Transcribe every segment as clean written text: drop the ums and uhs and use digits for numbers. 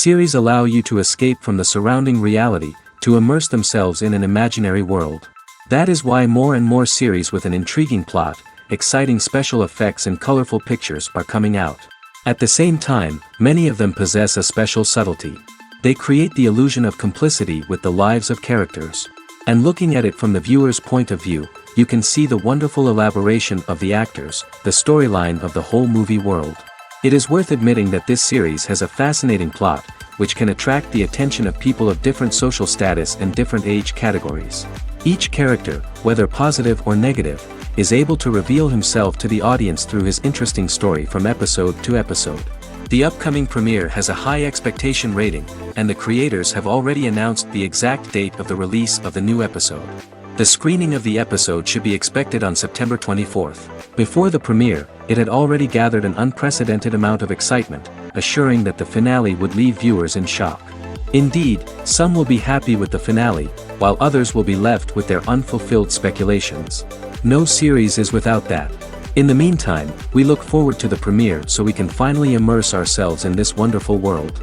Series allow you to escape from the surrounding reality, to immerse themselves in an imaginary world. That is why more and more series with an intriguing plot, exciting special effects and colorful pictures are coming out. At the same time, many of them possess a special subtlety. They create the illusion of complicity with the lives of characters. And looking at it from the viewer's point of view, you can see the wonderful elaboration of the actors, the storyline of the whole movie world. It is worth admitting that this series has a fascinating plot, which can attract the attention of people of different social status and different age categories. Each character, whether positive or negative, is able to reveal himself to the audience through his interesting story from episode to episode. The upcoming premiere has a high expectation rating, and the creators have already announced the exact date of the release of the new episode. The screening of the episode should be expected on September 24th. Before the premiere, it had already gathered an unprecedented amount of excitement, assuring that the finale would leave viewers in shock. Indeed, some will be happy with the finale, while others will be left with their unfulfilled speculations. No series is without that. In the meantime, we look forward to the premiere so we can finally immerse ourselves in this wonderful world.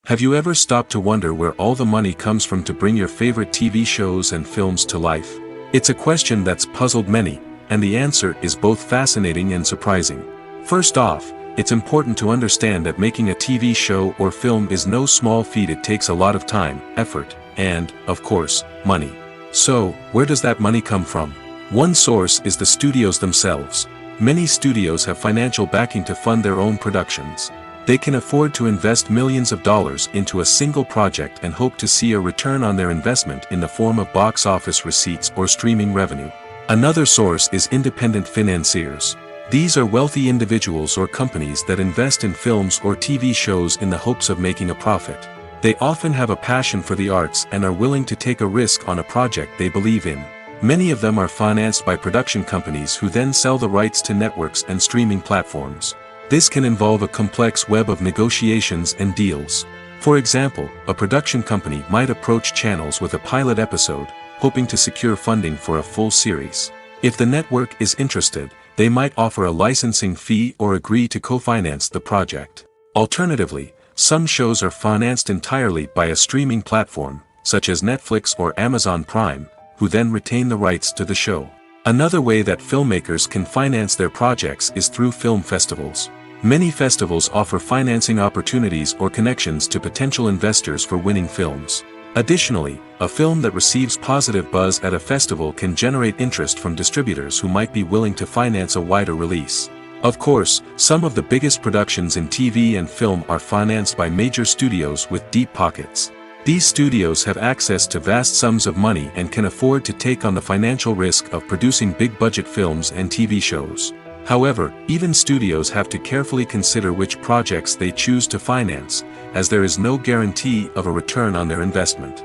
Have you ever stopped to wonder where all the money comes from to bring your favorite TV shows and films to life? It's a question that's puzzled many, and the answer is both fascinating and surprising. First off, it's important to understand that making a TV show or film is no small feat. It takes a lot of time, effort, and, of course, money. So, where does that money come from? One source is the studios themselves. Many studios have financial backing to fund their own productions. They can afford to invest millions of dollars into a single project and hope to see a return on their investment in the form of box office receipts or streaming revenue. Another source is independent financiers. These are wealthy individuals or companies that invest in films or TV shows in the hopes of making a profit. They often have a passion for the arts and are willing to take a risk on a project they believe in. Many of them are financed by production companies who then sell the rights to networks and streaming platforms. This can involve a complex web of negotiations and deals. For example, a production company might approach channels with a pilot episode, hoping to secure funding for a full series. If the network is interested, they might offer a licensing fee or agree to co-finance the project. Alternatively, some shows are financed entirely by a streaming platform, such as Netflix or Amazon Prime, who then retain the rights to the show. Another way that filmmakers can finance their projects is through film festivals. Many festivals offer financing opportunities or connections to potential investors for winning films. Additionally, a film that receives positive buzz at a festival can generate interest from distributors who might be willing to finance a wider release. Of course, some of the biggest productions in TV and film are financed by major studios with deep pockets. These studios have access to vast sums of money and can afford to take on the financial risk of producing big-budget films and TV shows. However, even studios have to carefully consider which projects they choose to finance, as there is no guarantee of a return on their investment.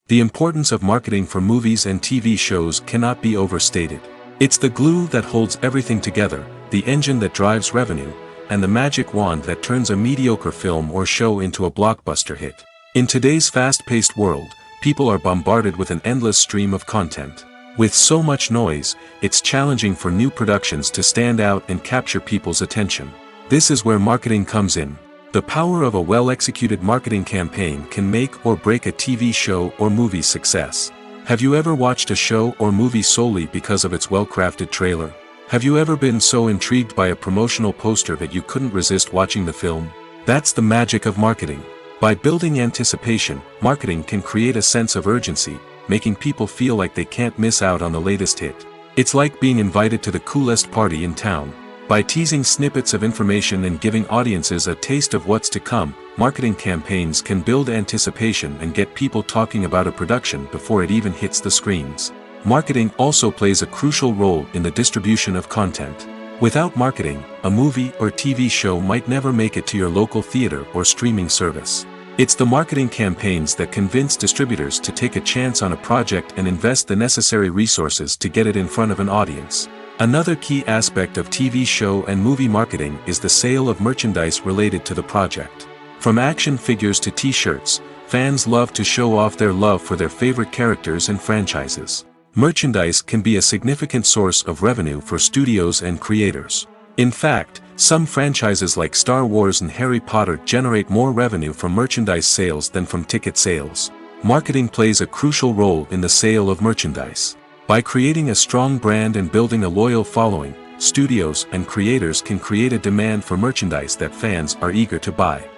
The importance of marketing for movies and TV shows cannot be overstated. It's the glue that holds everything together, the engine that drives revenue, and the magic wand that turns a mediocre film or show into a blockbuster hit. In today's fast-paced world, people are bombarded with an endless stream of content. With so much noise, it's challenging for new productions to stand out and capture people's attention. This is where marketing comes in. The power of a well-executed marketing campaign can make or break a TV show or movie's success. Have you ever watched a show or movie solely because of its well-crafted trailer? Have you ever been so intrigued by a promotional poster that you couldn't resist watching the film? That's the magic of marketing. By building anticipation, marketing can create a sense of urgency, making people feel like they can't miss out on the latest hit. It's like being invited to the coolest party in town. By teasing snippets of information and giving audiences a taste of what's to come, marketing campaigns can build anticipation and get people talking about a production before it even hits the screens. Marketing also plays a crucial role in the distribution of content. Without marketing, a movie or TV show might never make it to your local theater or streaming service. It's the marketing campaigns that convince distributors to take a chance on a project and invest the necessary resources to get it in front of an audience. Another key aspect of TV show and movie marketing is the sale of merchandise related to the project. From action figures to t-shirts, fans love to show off their love for their favorite characters and franchises. Merchandise can be a significant source of revenue for studios and creators. In fact, some franchises like Star Wars and Harry Potter generate more revenue from merchandise sales than from ticket sales. Marketing plays a crucial role in the sale of merchandise. By creating a strong brand and building a loyal following, studios and creators can create a demand for merchandise that fans are eager to buy.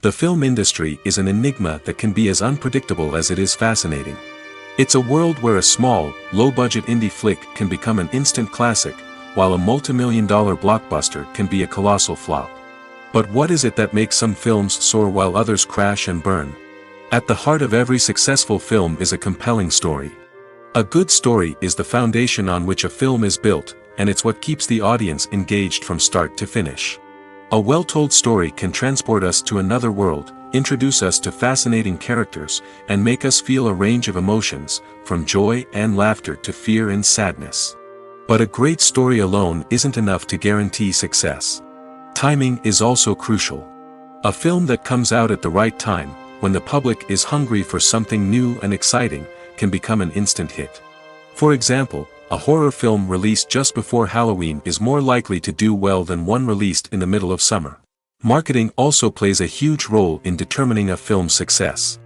The film industry is an enigma that can be as unpredictable as it is fascinating. It's a world where a small, low-budget indie flick can become an instant classic, while a multi-million-dollar blockbuster can be a colossal flop. But what is it that makes some films soar while others crash and burn? At the heart of every successful film is a compelling story. A good story is the foundation on which a film is built, and it's what keeps the audience engaged from start to finish. A well-told story can transport us to another world, introduce us to fascinating characters, and make us feel a range of emotions, from joy and laughter to fear and sadness. But a great story alone isn't enough to guarantee success. Timing is also crucial. A film that comes out at the right time, when the public is hungry for something new and exciting, can become an instant hit. For example, a horror film released just before Halloween is more likely to do well than one released in the middle of summer. Marketing also plays a huge role in determining a film's success.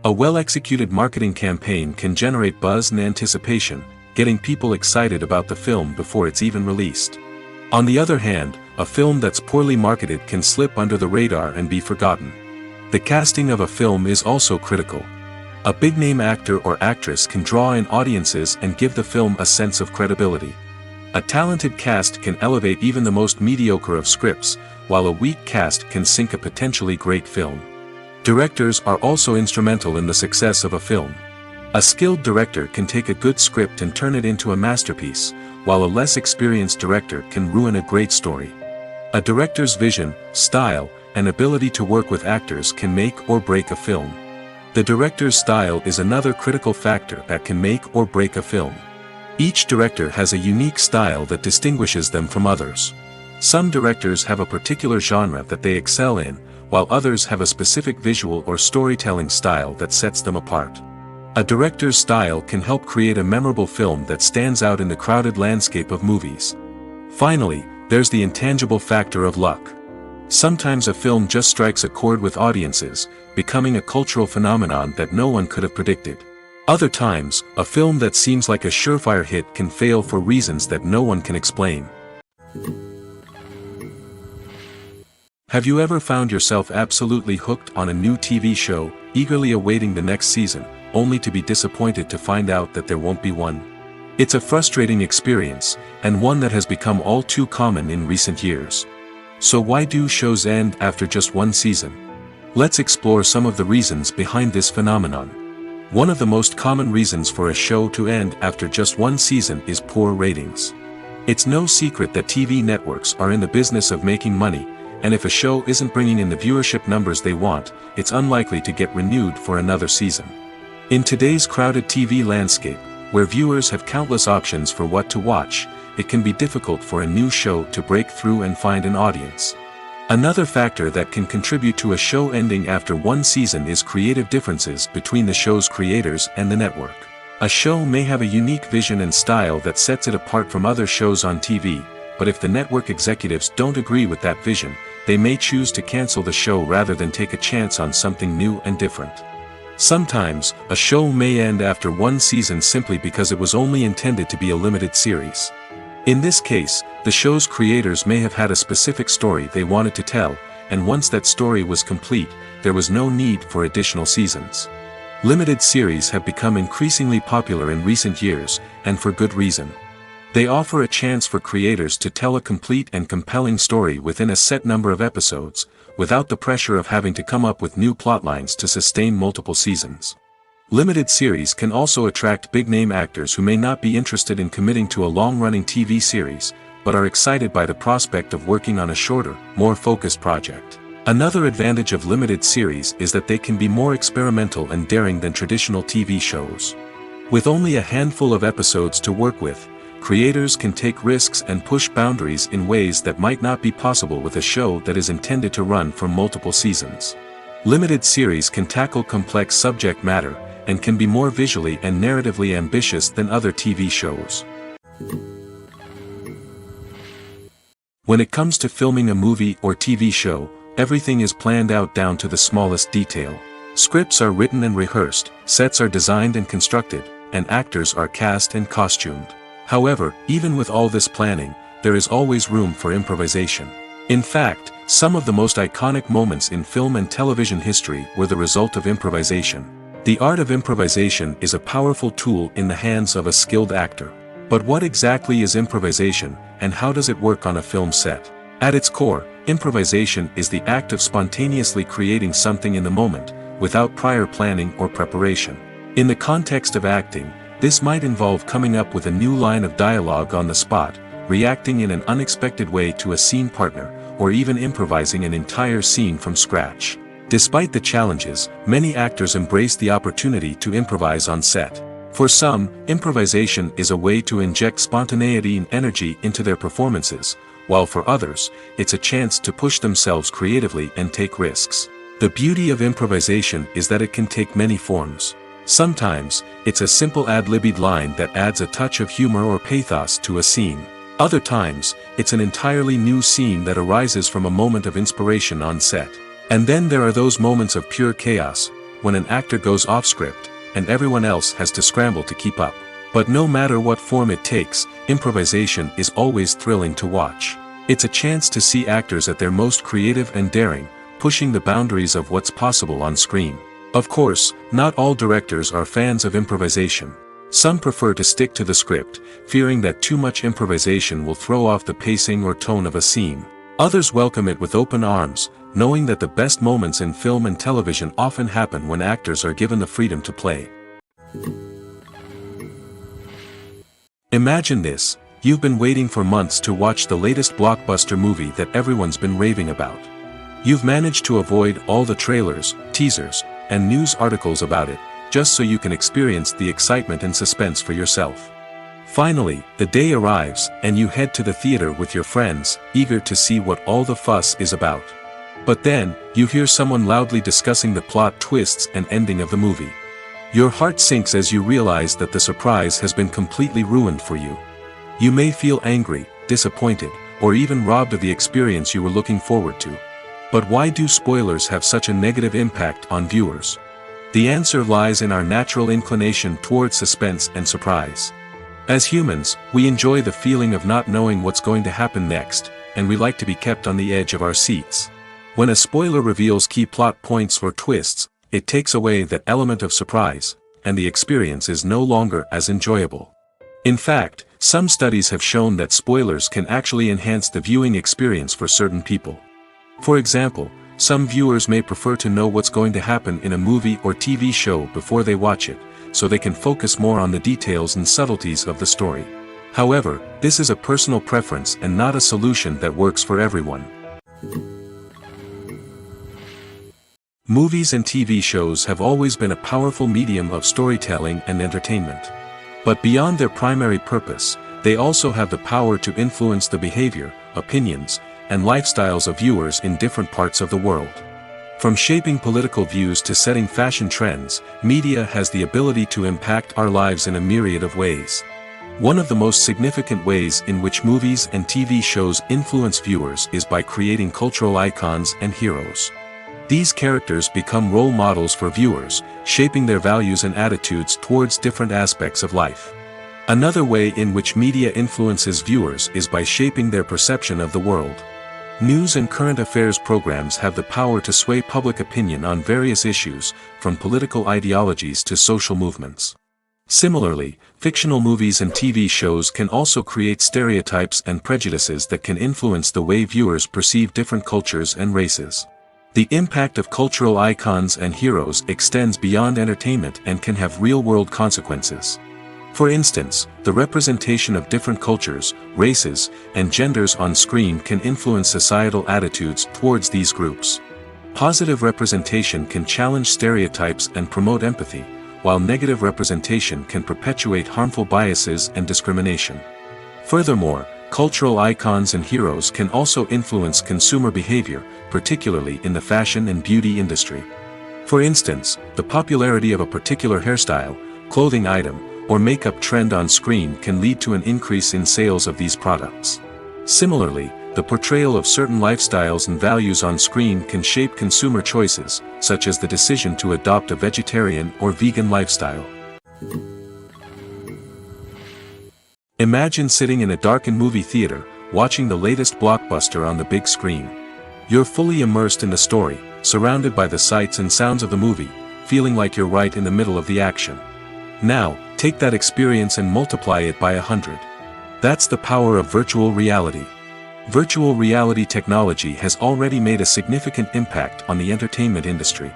A well-executed marketing campaign can generate buzz and anticipation, getting people excited about the film before it's even released. On the other hand, a film that's poorly marketed can slip under the radar and be forgotten. The casting of a film is also critical. A big-name actor or actress can draw in audiences and give the film a sense of credibility. A talented cast can elevate even the most mediocre of scripts, while a weak cast can sink a potentially great film. Directors are also instrumental in the success of a film. A skilled director can take a good script and turn it into a masterpiece, while a less experienced director can ruin a great story. A director's vision, style, and ability to work with actors can make or break a film. The director's style is another critical factor that can make or break a film. Each director has a unique style that distinguishes them from others. Some directors have a particular genre that they excel in, while others have a specific visual or storytelling style that sets them apart. A director's style can help create a memorable film that stands out in the crowded landscape of movies. Finally, there's the intangible factor of luck. Sometimes a film just strikes a chord with audiences, becoming a cultural phenomenon that no one could have predicted. Other times, a film that seems like a surefire hit can fail for reasons that no one can explain. Have you ever found yourself absolutely hooked on a new TV show, eagerly awaiting the next season, only to be disappointed to find out that there won't be one? It's a frustrating experience, and one that has become all too common in recent years. So why do shows end after just one season? Let's explore some of the reasons behind this phenomenon. One of the most common reasons for a show to end after just one season is poor ratings. It's no secret that TV networks are in the business of making money, and if a show isn't bringing in the viewership numbers they want, it's unlikely to get renewed for another season. In today's crowded TV landscape, where viewers have countless options for what to watch, it can be difficult for a new show to break through and find an audience. Another factor that can contribute to a show ending after one season is creative differences between the show's creators and the network. A show may have a unique vision and style that sets it apart from other shows on TV, but if the network executives don't agree with that vision, they may choose to cancel the show rather than take a chance on something new and different. Sometimes, a show may end after one season simply because it was only intended to be a limited series. In this case, the show's creators may have had a specific story they wanted to tell, and once that story was complete, there was no need for additional seasons. Limited series have become increasingly popular in recent years, and for good reason. They offer a chance for creators to tell a complete and compelling story within a set number of episodes, without the pressure of having to come up with new plotlines to sustain multiple seasons. Limited series can also attract big-name actors who may not be interested in committing to a long-running TV series, but are excited by the prospect of working on a shorter, more focused project. Another advantage of limited series is that they can be more experimental and daring than traditional TV shows. With only a handful of episodes to work with, creators can take risks and push boundaries in ways that might not be possible with a show that is intended to run for multiple seasons. Limited series can tackle complex subject matter, and can be more visually and narratively ambitious than other TV shows. When it comes to filming a movie or TV show, everything is planned out down to the smallest detail. Scripts are written and rehearsed, sets are designed and constructed, and actors are cast and costumed. However, even with all this planning, there is always room for improvisation. In fact, some of the most iconic moments in film and television history were the result of improvisation. The art of improvisation is a powerful tool in the hands of a skilled actor. But what exactly is improvisation, and how does it work on a film set? At its core, improvisation is the act of spontaneously creating something in the moment, without prior planning or preparation. In the context of acting, this might involve coming up with a new line of dialogue on the spot, reacting in an unexpected way to a scene partner, or even improvising an entire scene from scratch. Despite the challenges, many actors embrace the opportunity to improvise on set. For some, improvisation is a way to inject spontaneity and energy into their performances, while for others, it's a chance to push themselves creatively and take risks. The beauty of improvisation is that it can take many forms. Sometimes, it's a simple ad-libbed line that adds a touch of humor or pathos to a scene. Other times, it's an entirely new scene that arises from a moment of inspiration on set. And then there are those moments of pure chaos, when an actor goes off script, and everyone else has to scramble to keep up. But no matter what form it takes, improvisation is always thrilling to watch. It's a chance to see actors at their most creative and daring, pushing the boundaries of what's possible on screen. Of course, not all directors are fans of improvisation. Some prefer to stick to the script, fearing that too much improvisation will throw off the pacing or tone of a scene. Others welcome it with open arms, knowing that the best moments in film and television often happen when actors are given the freedom to play. Imagine this: you've been waiting for months to watch the latest blockbuster movie that everyone's been raving about. You've managed to avoid all the trailers, teasers, and news articles about it, just so you can experience the excitement and suspense for yourself. Finally, the day arrives, and you head to the theater with your friends, eager to see what all the fuss is about. But then, you hear someone loudly discussing the plot twists and ending of the movie. Your heart sinks as you realize that the surprise has been completely ruined for you. You may feel angry, disappointed, or even robbed of the experience you were looking forward to. But why do spoilers have such a negative impact on viewers? The answer lies in our natural inclination toward suspense and surprise. As humans, we enjoy the feeling of not knowing what's going to happen next, and we like to be kept on the edge of our seats. When a spoiler reveals key plot points or twists, it takes away that element of surprise, and the experience is no longer as enjoyable. In fact, some studies have shown that spoilers can actually enhance the viewing experience for certain people. For example, some viewers may prefer to know what's going to happen in a movie or TV show before they watch it, so they can focus more on the details and subtleties of the story. However, this is a personal preference and not a solution that works for everyone. Movies and TV shows have always been a powerful medium of storytelling and entertainment. But beyond their primary purpose, they also have the power to influence the behavior, opinions, and lifestyles of viewers in different parts of the world. From shaping political views to setting fashion trends, media has the ability to impact our lives in a myriad of ways. One of the most significant ways in which movies and TV shows influence viewers is by creating cultural icons and heroes. These characters become role models for viewers, shaping their values and attitudes towards different aspects of life. Another way in which media influences viewers is by shaping their perception of the world. News and current affairs programs have the power to sway public opinion on various issues, from political ideologies to social movements. Similarly, fictional movies and TV shows can also create stereotypes and prejudices that can influence the way viewers perceive different cultures and races. The impact of cultural icons and heroes extends beyond entertainment and can have real-world consequences. For instance, the representation of different cultures, races, and genders on screen can influence societal attitudes towards these groups. Positive representation can challenge stereotypes and promote empathy, while negative representation can perpetuate harmful biases and discrimination. Furthermore, cultural icons and heroes can also influence consumer behavior, particularly in the fashion and beauty industry. For instance, the popularity of a particular hairstyle, clothing item, or makeup trend on screen can lead to an increase in sales of these products. Similarly, the portrayal of certain lifestyles and values on screen can shape consumer choices, such as the decision to adopt a vegetarian or vegan lifestyle. Imagine sitting in a darkened movie theater, watching the latest blockbuster on the big screen. You're fully immersed in the story, surrounded by the sights and sounds of the movie, feeling like you're right in the middle of the action. Now, take that experience and multiply it by 100. That's the power of virtual reality. Virtual reality technology has already made a significant impact on the entertainment industry.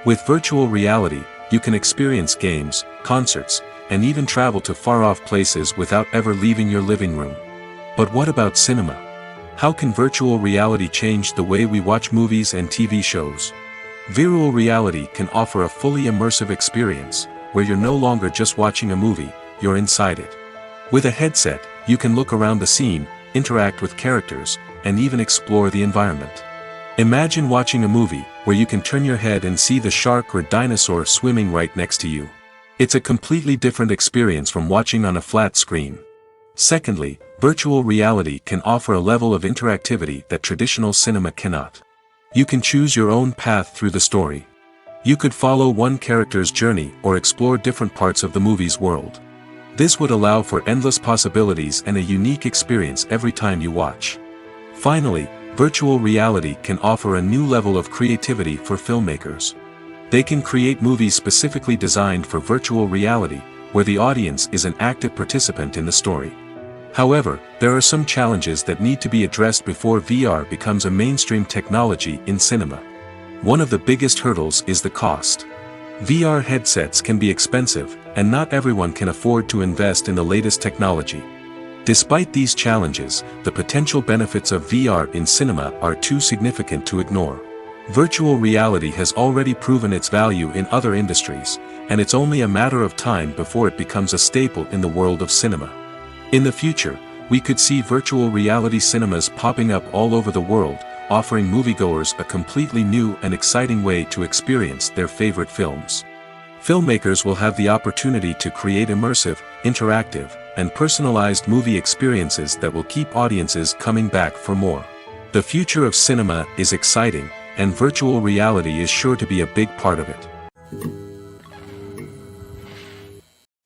With virtual reality, you can experience games, concerts, and even travel to far-off places without ever leaving your living room. But what about cinema? How can virtual reality change the way we watch movies and TV shows? Virtual reality can offer a fully immersive experience, where you're no longer just watching a movie, you're inside it. With a headset, you can look around the scene, interact with characters, and even explore the environment. Imagine watching a movie where you can turn your head and see the shark or dinosaur swimming right next to you. It's a completely different experience from watching on a flat screen. Secondly, virtual reality can offer a level of interactivity that traditional cinema cannot. You can choose your own path through the story. You could follow one character's journey or explore different parts of the movie's world. This would allow for endless possibilities and a unique experience every time you watch. Finally, virtual reality can offer a new level of creativity for filmmakers. They can create movies specifically designed for virtual reality, where the audience is an active participant in the story. However, there are some challenges that need to be addressed before VR becomes a mainstream technology in cinema. One of the biggest hurdles is the cost. VR headsets can be expensive, and not everyone can afford to invest in the latest technology. Despite these challenges, the potential benefits of VR in cinema are too significant to ignore. Virtual reality has already proven its value in other industries, and it's only a matter of time before it becomes a staple in the world of cinema. In the future, we could see virtual reality cinemas popping up all over the world, offering moviegoers a completely new and exciting way to experience their favorite films. Filmmakers will have the opportunity to create immersive, interactive, and personalized movie experiences that will keep audiences coming back for more. The future of cinema is exciting, and virtual reality is sure to be a big part of it.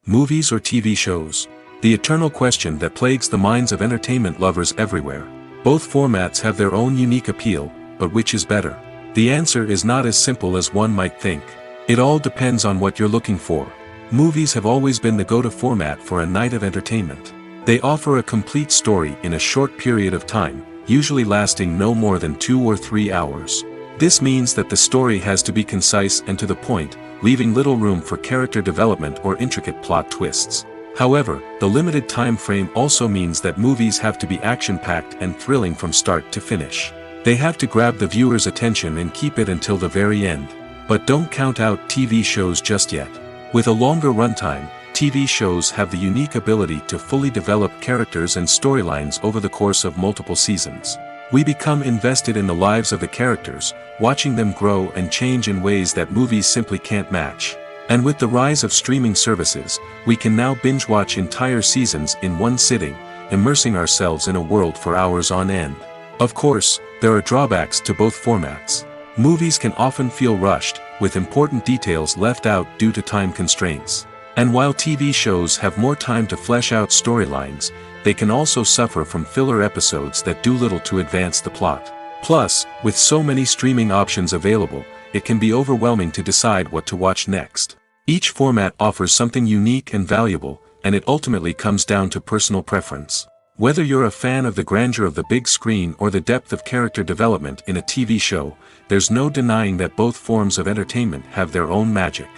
Movies or TV shows? The eternal question that plagues the minds of entertainment lovers everywhere. Both formats have their own unique appeal, but which is better? The answer is not as simple as one might think. It all depends on what you're looking for. Movies have always been the go-to format for a night of entertainment. They offer a complete story in a short period of time, usually lasting no more than 2 or 3 hours. This means that the story has to be concise and to the point, leaving little room for character development or intricate plot twists. However, the limited time frame also means that movies have to be action-packed and thrilling from start to finish. They have to grab the viewer's attention and keep it until the very end. But don't count out TV shows just yet. With a longer runtime, TV shows have the unique ability to fully develop characters and storylines over the course of multiple seasons. We become invested in the lives of the characters, watching them grow and change in ways that movies simply can't match. And with the rise of streaming services, we can now binge-watch entire seasons in one sitting, immersing ourselves in a world for hours on end. Of course, there are drawbacks to both formats. Movies can often feel rushed, with important details left out due to time constraints. And while TV shows have more time to flesh out storylines, they can also suffer from filler episodes that do little to advance the plot. Plus, with so many streaming options available, it can be overwhelming to decide what to watch next. Each format offers something unique and valuable, and it ultimately comes down to personal preference. Whether you're a fan of the grandeur of the big screen or the depth of character development in a TV show, there's no denying that both forms of entertainment have their own magic.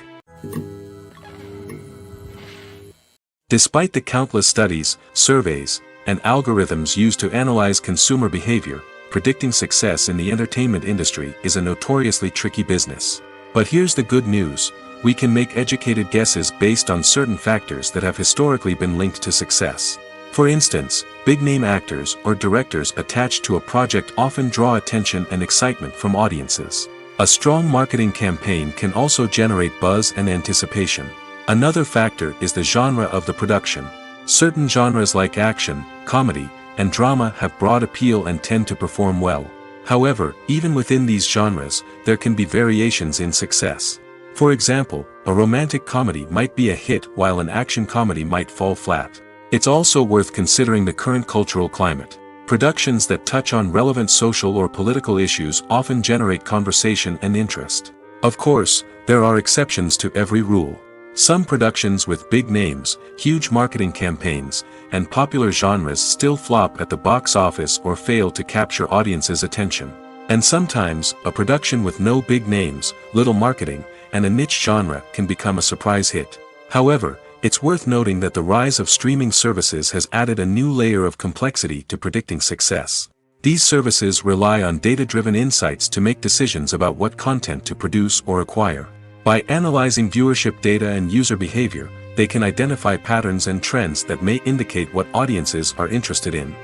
Despite the countless studies, surveys, and algorithms used to analyze consumer behavior, predicting success in the entertainment industry is a notoriously tricky business. But here's the good news: we can make educated guesses based on certain factors that have historically been linked to success. For instance, big-name actors or directors attached to a project often draw attention and excitement from audiences. A strong marketing campaign can also generate buzz and anticipation. Another factor is the genre of the production. Certain genres like action, comedy, and drama have broad appeal and tend to perform well. However, even within these genres, there can be variations in success. For example, a romantic comedy might be a hit while an action comedy might fall flat. It's also worth considering the current cultural climate. Productions that touch on relevant social or political issues often generate conversation and interest. Of course, there are exceptions to every rule. Some productions with big names, huge marketing campaigns, and popular genres still flop at the box office or fail to capture audiences' attention. And sometimes, a production with no big names, little marketing, and a niche genre can become a surprise hit. However, it's worth noting that the rise of streaming services has added a new layer of complexity to predicting success. These services rely on data-driven insights to make decisions about what content to produce or acquire. By analyzing viewership data and user behavior, they can identify patterns and trends that may indicate what audiences are interested in.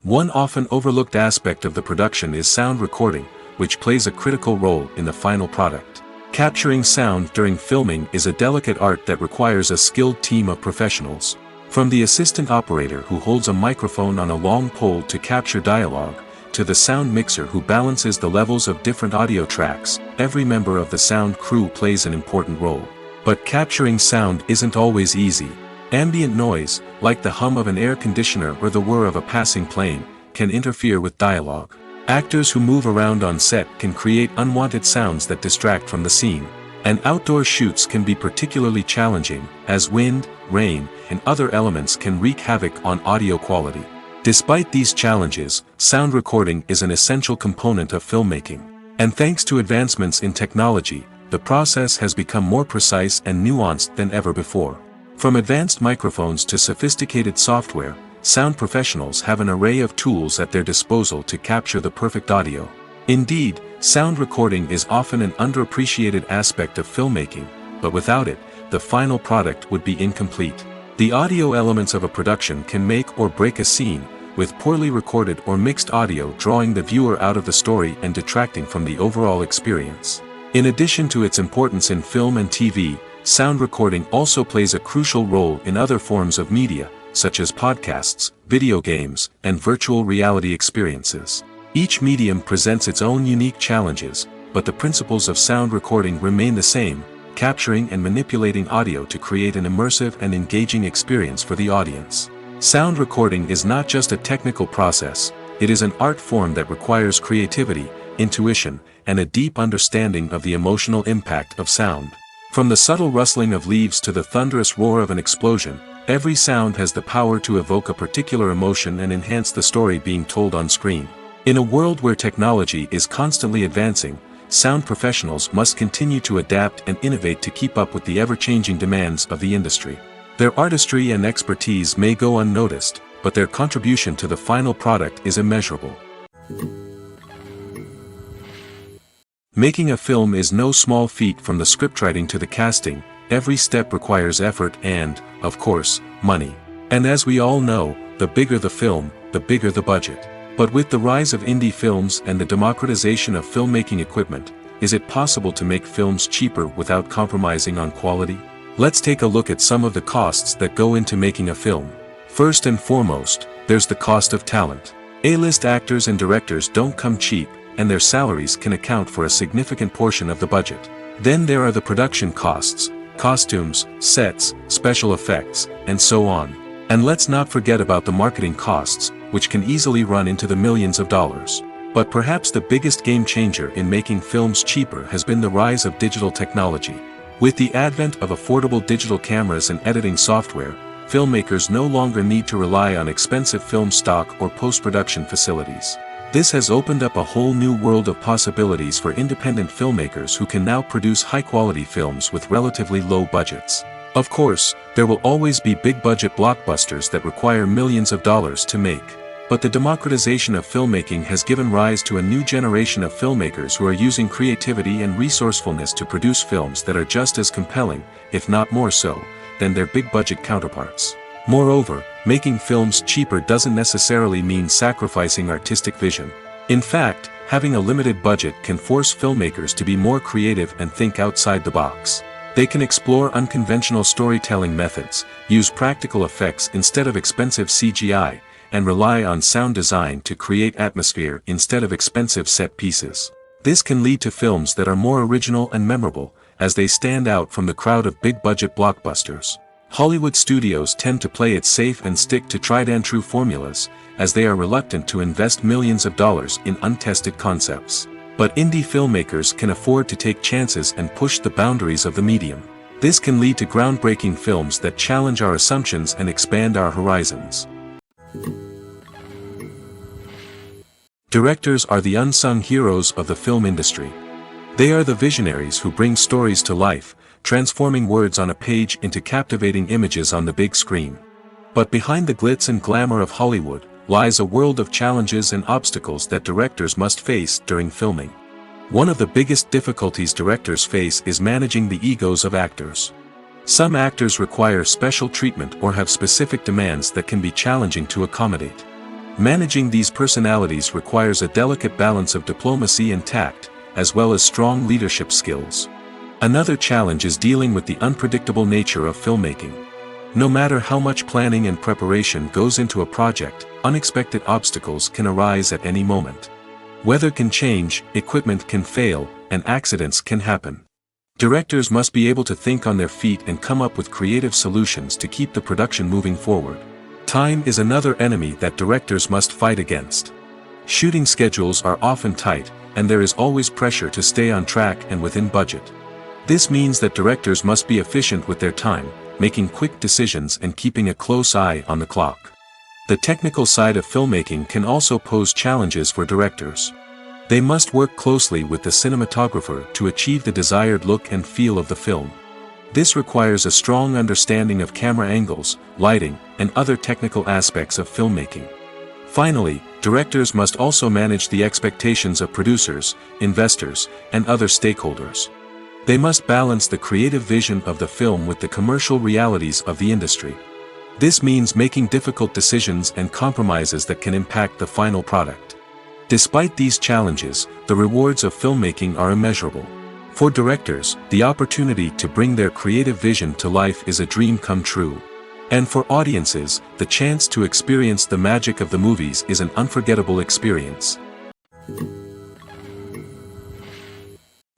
One often overlooked aspect of the production is sound recording, which plays a critical role in the final product. Capturing sound during filming is a delicate art that requires a skilled team of professionals. From the assistant operator who holds a microphone on a long pole to capture dialogue, to the sound mixer who balances the levels of different audio tracks, every member of the sound crew plays an important role. But capturing sound isn't always easy. Ambient noise, like the hum of an air conditioner or the whir of a passing plane, can interfere with dialogue. Actors who move around on set can create unwanted sounds that distract from the scene. And outdoor shoots can be particularly challenging, as wind, rain, and other elements can wreak havoc on audio quality. Despite these challenges, sound recording is an essential component of filmmaking. And thanks to advancements in technology, the process has become more precise and nuanced than ever before. From advanced microphones to sophisticated software, sound professionals have an array of tools at their disposal to capture the perfect audio. Indeed, sound recording is often an underappreciated aspect of filmmaking, but without it, the final product would be incomplete. The audio elements of a production can make or break a scene, with poorly recorded or mixed audio drawing the viewer out of the story and detracting from the overall experience. In addition to its importance in film and TV, sound recording also plays a crucial role in other forms of media, such as podcasts, video games, and virtual reality experiences. Each medium presents its own unique challenges, but the principles of sound recording remain the same: capturing and manipulating audio to create an immersive and engaging experience for the audience. Sound recording is not just a technical process, it is an art form that requires creativity, intuition, and a deep understanding of the emotional impact of sound. From the subtle rustling of leaves to the thunderous roar of an explosion, every sound has the power to evoke a particular emotion and enhance the story being told on screen. In a world where technology is constantly advancing, sound professionals must continue to adapt and innovate to keep up with the ever-changing demands of the industry. Their artistry and expertise may go unnoticed, but their contribution to the final product is immeasurable. Making a film is no small feat. From the scriptwriting to the casting, every step requires effort and, of course, money. And as we all know, the bigger the film, the bigger the budget. But with the rise of indie films and the democratization of filmmaking equipment, is it possible to make films cheaper without compromising on quality? Let's take a look at some of the costs that go into making a film. First and foremost, there's the cost of talent. A-list actors and directors don't come cheap, and their salaries can account for a significant portion of the budget. Then there are the production costs, costumes, sets, special effects, and so on. And let's not forget about the marketing costs, which can easily run into the millions of dollars. But perhaps the biggest game changer in making films cheaper has been the rise of digital technology. With the advent of affordable digital cameras and editing software, filmmakers no longer need to rely on expensive film stock or post-production facilities. This has opened up a whole new world of possibilities for independent filmmakers who can now produce high-quality films with relatively low budgets. Of course, there will always be big-budget blockbusters that require millions of dollars to make. But the democratization of filmmaking has given rise to a new generation of filmmakers who are using creativity and resourcefulness to produce films that are just as compelling, if not more so, than their big-budget counterparts. Moreover, making films cheaper doesn't necessarily mean sacrificing artistic vision. In fact, having a limited budget can force filmmakers to be more creative and think outside the box. They can explore unconventional storytelling methods, use practical effects instead of expensive CGI, and rely on sound design to create atmosphere instead of expensive set pieces. This can lead to films that are more original and memorable, as they stand out from the crowd of big-budget blockbusters. Hollywood studios tend to play it safe and stick to tried-and-true formulas, as they are reluctant to invest millions of dollars in untested concepts. But indie filmmakers can afford to take chances and push the boundaries of the medium. This can lead to groundbreaking films that challenge our assumptions and expand our horizons. Directors are the unsung heroes of the film industry. They are the visionaries who bring stories to life, transforming words on a page into captivating images on the big screen. But behind the glitz and glamour of Hollywood lies a world of challenges and obstacles that directors must face during filming. One of the biggest difficulties directors face is managing the egos of actors. Some actors require special treatment or have specific demands that can be challenging to accommodate. Managing these personalities requires a delicate balance of diplomacy and tact, as well as strong leadership skills. Another challenge is dealing with the unpredictable nature of filmmaking. No matter how much planning and preparation goes into a project, unexpected obstacles can arise at any moment. Weather can change, equipment can fail, and accidents can happen. Directors must be able to think on their feet and come up with creative solutions to keep the production moving forward. Time is another enemy that directors must fight against. Shooting schedules are often tight, and there is always pressure to stay on track and within budget. This means that directors must be efficient with their time, making quick decisions and keeping a close eye on the clock. The technical side of filmmaking can also pose challenges for directors. They must work closely with the cinematographer to achieve the desired look and feel of the film. This requires a strong understanding of camera angles, lighting, and other technical aspects of filmmaking. Finally, directors must also manage the expectations of producers, investors, and other stakeholders. They must balance the creative vision of the film with the commercial realities of the industry. This means making difficult decisions and compromises that can impact the final product. Despite these challenges, the rewards of filmmaking are immeasurable. For directors, the opportunity to bring their creative vision to life is a dream come true. And for audiences, the chance to experience the magic of the movies is an unforgettable experience.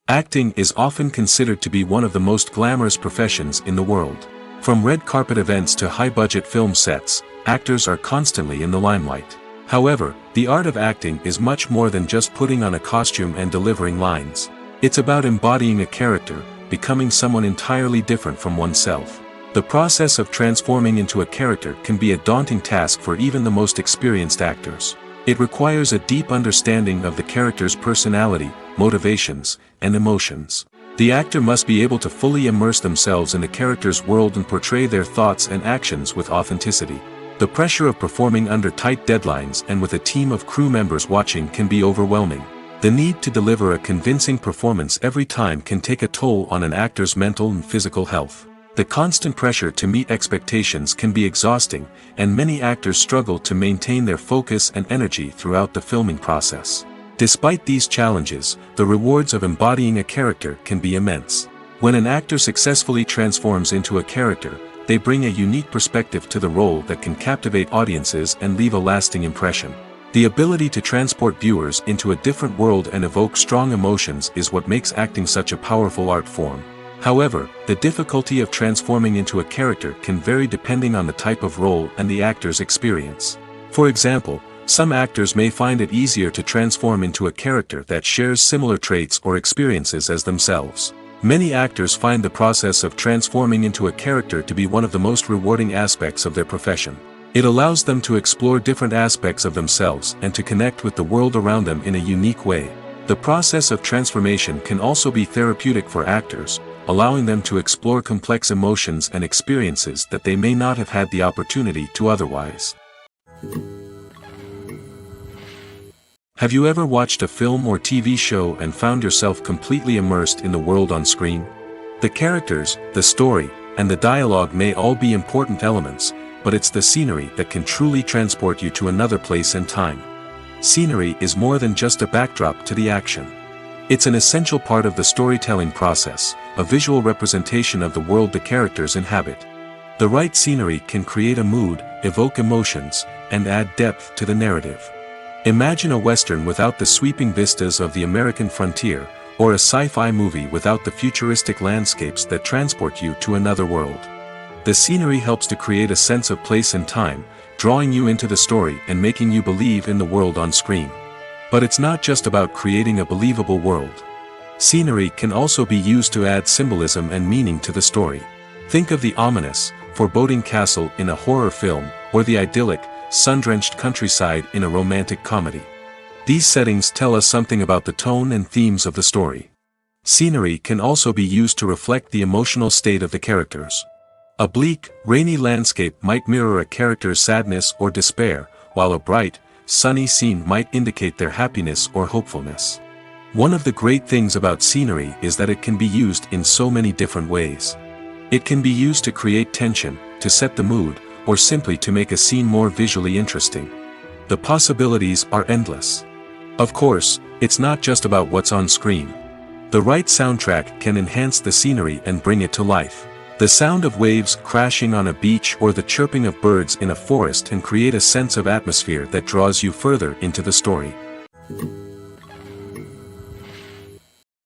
Acting is often considered to be one of the most glamorous professions in the world. From red carpet events to high-budget film sets, actors are constantly in the limelight. However, the art of acting is much more than just putting on a costume and delivering lines. It's about embodying a character, becoming someone entirely different from oneself. The process of transforming into a character can be a daunting task for even the most experienced actors. It requires a deep understanding of the character's personality, motivations, and emotions. The actor must be able to fully immerse themselves in the character's world and portray their thoughts and actions with authenticity. The pressure of performing under tight deadlines and with a team of crew members watching can be overwhelming. The need to deliver a convincing performance every time can take a toll on an actor's mental and physical health. The constant pressure to meet expectations can be exhausting, and many actors struggle to maintain their focus and energy throughout the filming process. Despite these challenges, the rewards of embodying a character can be immense. When an actor successfully transforms into a character, they bring a unique perspective to the role that can captivate audiences and leave a lasting impression. The ability to transport viewers into a different world and evoke strong emotions is what makes acting such a powerful art form. However, the difficulty of transforming into a character can vary depending on the type of role and the actor's experience. For example, some actors may find it easier to transform into a character that shares similar traits or experiences as themselves. Many actors find the process of transforming into a character to be one of the most rewarding aspects of their profession. It allows them to explore different aspects of themselves and to connect with the world around them in a unique way. The process of transformation can also be therapeutic for actors, allowing them to explore complex emotions and experiences that they may not have had the opportunity to otherwise. Have you ever watched a film or TV show and found yourself completely immersed in the world on screen? The characters, the story, and the dialogue may all be important elements, but it's the scenery that can truly transport you to another place and time. Scenery is more than just a backdrop to the action. It's an essential part of the storytelling process, a visual representation of the world the characters inhabit. The right scenery can create a mood, evoke emotions, and add depth to the narrative. Imagine a Western without the sweeping vistas of the American frontier, or a sci-fi movie without the futuristic landscapes that transport you to another world. The scenery helps to create a sense of place and time, drawing you into the story and making you believe in the world on screen. But it's not just about creating a believable world. Scenery can also be used to add symbolism and meaning to the story. Think of the ominous, foreboding castle in a horror film, or the idyllic, sun-drenched countryside in a romantic comedy. These settings tell us something about the tone and themes of the story. Scenery can also be used to reflect the emotional state of the characters. A bleak, rainy landscape might mirror a character's sadness or despair, while a bright, sunny scene might indicate their happiness or hopefulness. One of the great things about scenery is that it can be used in so many different ways. It can be used to create tension, to set the mood, or simply to make a scene more visually interesting. The possibilities are endless. Of course, it's not just about what's on screen. The right soundtrack can enhance the scenery and bring it to life. The sound of waves crashing on a beach or the chirping of birds in a forest can create a sense of atmosphere that draws you further into the story.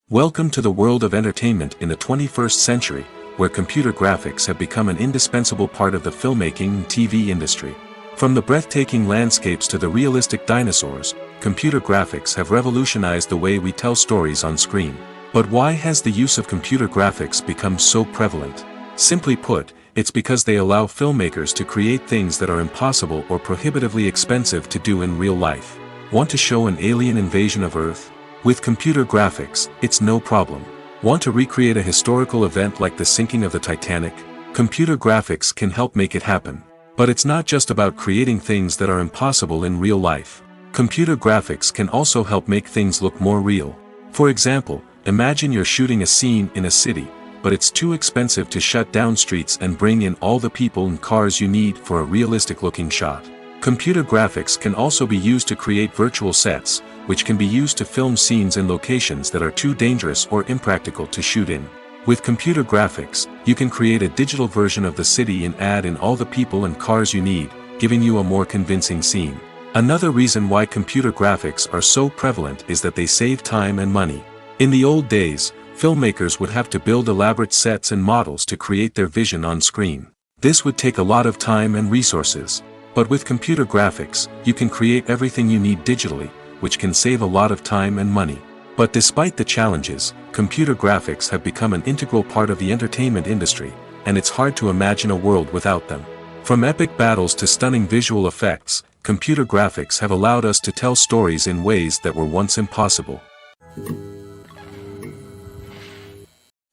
Welcome to the world of entertainment in the 21st century, where computer graphics have become an indispensable part of the filmmaking and TV industry. From the breathtaking landscapes to the realistic dinosaurs, computer graphics have revolutionized the way we tell stories on screen. But why has the use of computer graphics become so prevalent? Simply put, it's because they allow filmmakers to create things that are impossible or prohibitively expensive to do in real life. Want to show an alien invasion of Earth? With computer graphics, it's no problem. Want to recreate a historical event like the sinking of the Titanic? Computer graphics can help make it happen. But it's not just about creating things that are impossible in real life. Computer graphics can also help make things look more real. For example, imagine you're shooting a scene in a city, but it's too expensive to shut down streets and bring in all the people and cars you need for a realistic-looking shot. Computer graphics can also be used to create virtual sets, which can be used to film scenes in locations that are too dangerous or impractical to shoot in. With computer graphics, you can create a digital version of the city and add in all the people and cars you need, giving you a more convincing scene. Another reason why computer graphics are so prevalent is that they save time and money. In the old days, filmmakers would have to build elaborate sets and models to create their vision on screen. This would take a lot of time and resources. But with computer graphics, you can create everything you need digitally, which can save a lot of time and money. But despite the challenges, computer graphics have become an integral part of the entertainment industry, and it's hard to imagine a world without them. From epic battles to stunning visual effects, computer graphics have allowed us to tell stories in ways that were once impossible.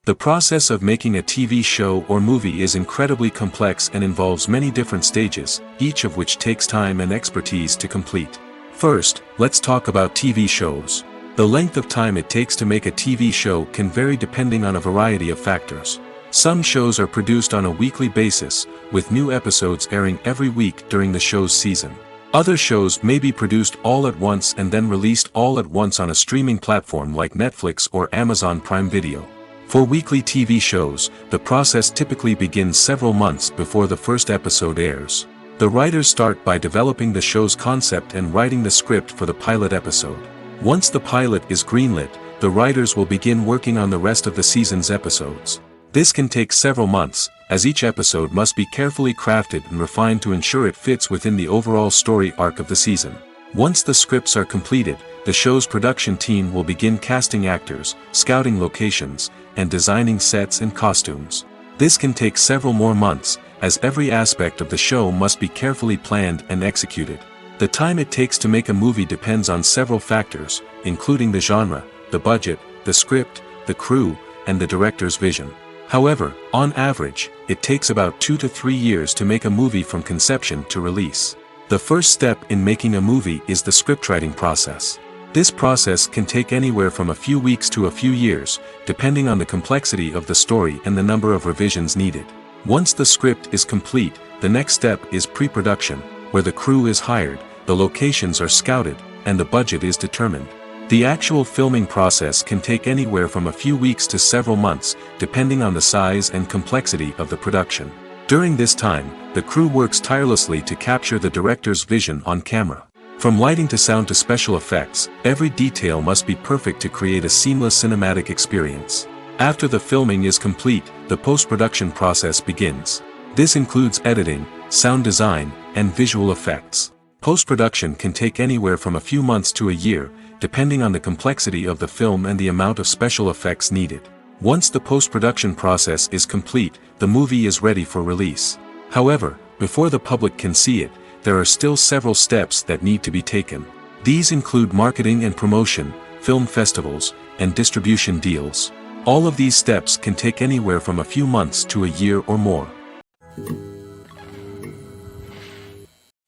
The process of making a TV show or movie is incredibly complex and involves many different stages, each of which takes time and expertise to complete. First, let's talk about TV shows. The length of time it takes to make a TV show can vary depending on a variety of factors. Some shows are produced on a weekly basis, with new episodes airing every week during the show's season. Other shows may be produced all at once and then released all at once on a streaming platform like Netflix or Amazon Prime Video. For weekly TV shows, the process typically begins several months before the first episode airs. The writers start by developing the show's concept and writing the script for the pilot episode. Once the pilot is greenlit, the writers will begin working on the rest of the season's episodes. This can take several months, as each episode must be carefully crafted and refined to ensure it fits within the overall story arc of the season. Once the scripts are completed, the show's production team will begin casting actors, scouting locations, and designing sets and costumes. This can take several more months, as every aspect of the show must be carefully planned and executed. The time it takes to make a movie depends on several factors, including the genre, the budget, the script, the crew, and the director's vision. However, on average, it takes about 2 to 3 years to make a movie from conception to release. The first step in making a movie is the scriptwriting process. This process can take anywhere from a few weeks to a few years, depending on the complexity of the story and the number of revisions needed. Once the script is complete, the next step is pre-production, where the crew is hired, the locations are scouted, and the budget is determined. The actual filming process can take anywhere from a few weeks to several months, depending on the size and complexity of the production. During this time, the crew works tirelessly to capture the director's vision on camera. From lighting to sound to special effects, every detail must be perfect to create a seamless cinematic experience. After the filming is complete, the post-production process begins. This includes editing, sound design, and visual effects. Post-production can take anywhere from a few months to a year, depending on the complexity of the film and the amount of special effects needed. Once the post-production process is complete, the movie is ready for release. However, before the public can see it, there are still several steps that need to be taken. These include marketing and promotion, film festivals, and distribution deals. All of these steps can take anywhere from a few months to a year or more.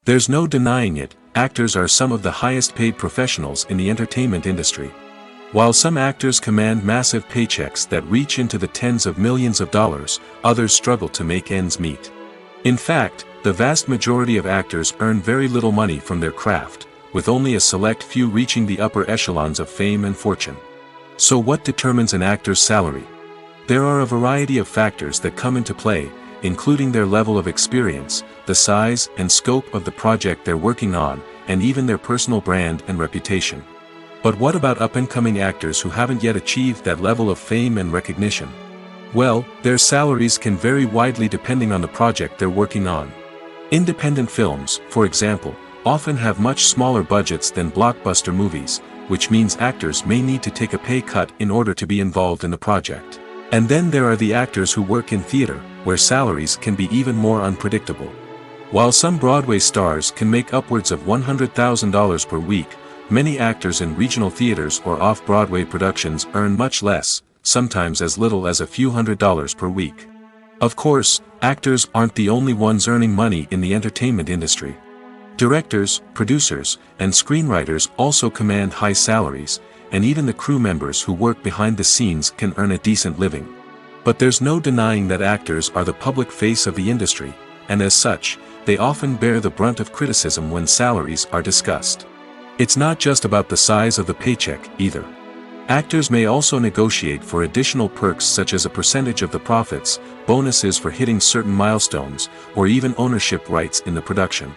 There's no denying it, actors are some of the highest paid professionals in the entertainment industry. While some actors command massive paychecks that reach into the tens of millions of dollars, others struggle to make ends meet. In fact, the vast majority of actors earn very little money from their craft, with only a select few reaching the upper echelons of fame and fortune. So what determines an actor's salary? There are a variety of factors that come into play, including their level of experience, the size and scope of the project they're working on, and even their personal brand and reputation. But what about up-and-coming actors who haven't yet achieved that level of fame and recognition? Well, their salaries can vary widely depending on the project they're working on. Independent films, for example, often have much smaller budgets than blockbuster movies, which means actors may need to take a pay cut in order to be involved in the project. And then there are the actors who work in theater, where salaries can be even more unpredictable. While some Broadway stars can make upwards of $100,000 per week, many actors in regional theaters or off-Broadway productions earn much less, sometimes as little as a few $100s per week. Of course, actors aren't the only ones earning money in the entertainment industry. Directors, producers, and screenwriters also command high salaries, and even the crew members who work behind the scenes can earn a decent living. But there's no denying that actors are the public face of the industry, and as such, they often bear the brunt of criticism when salaries are discussed. It's not just about the size of the paycheck, either. Actors may also negotiate for additional perks such as a percentage of the profits, bonuses for hitting certain milestones, or even ownership rights in the production.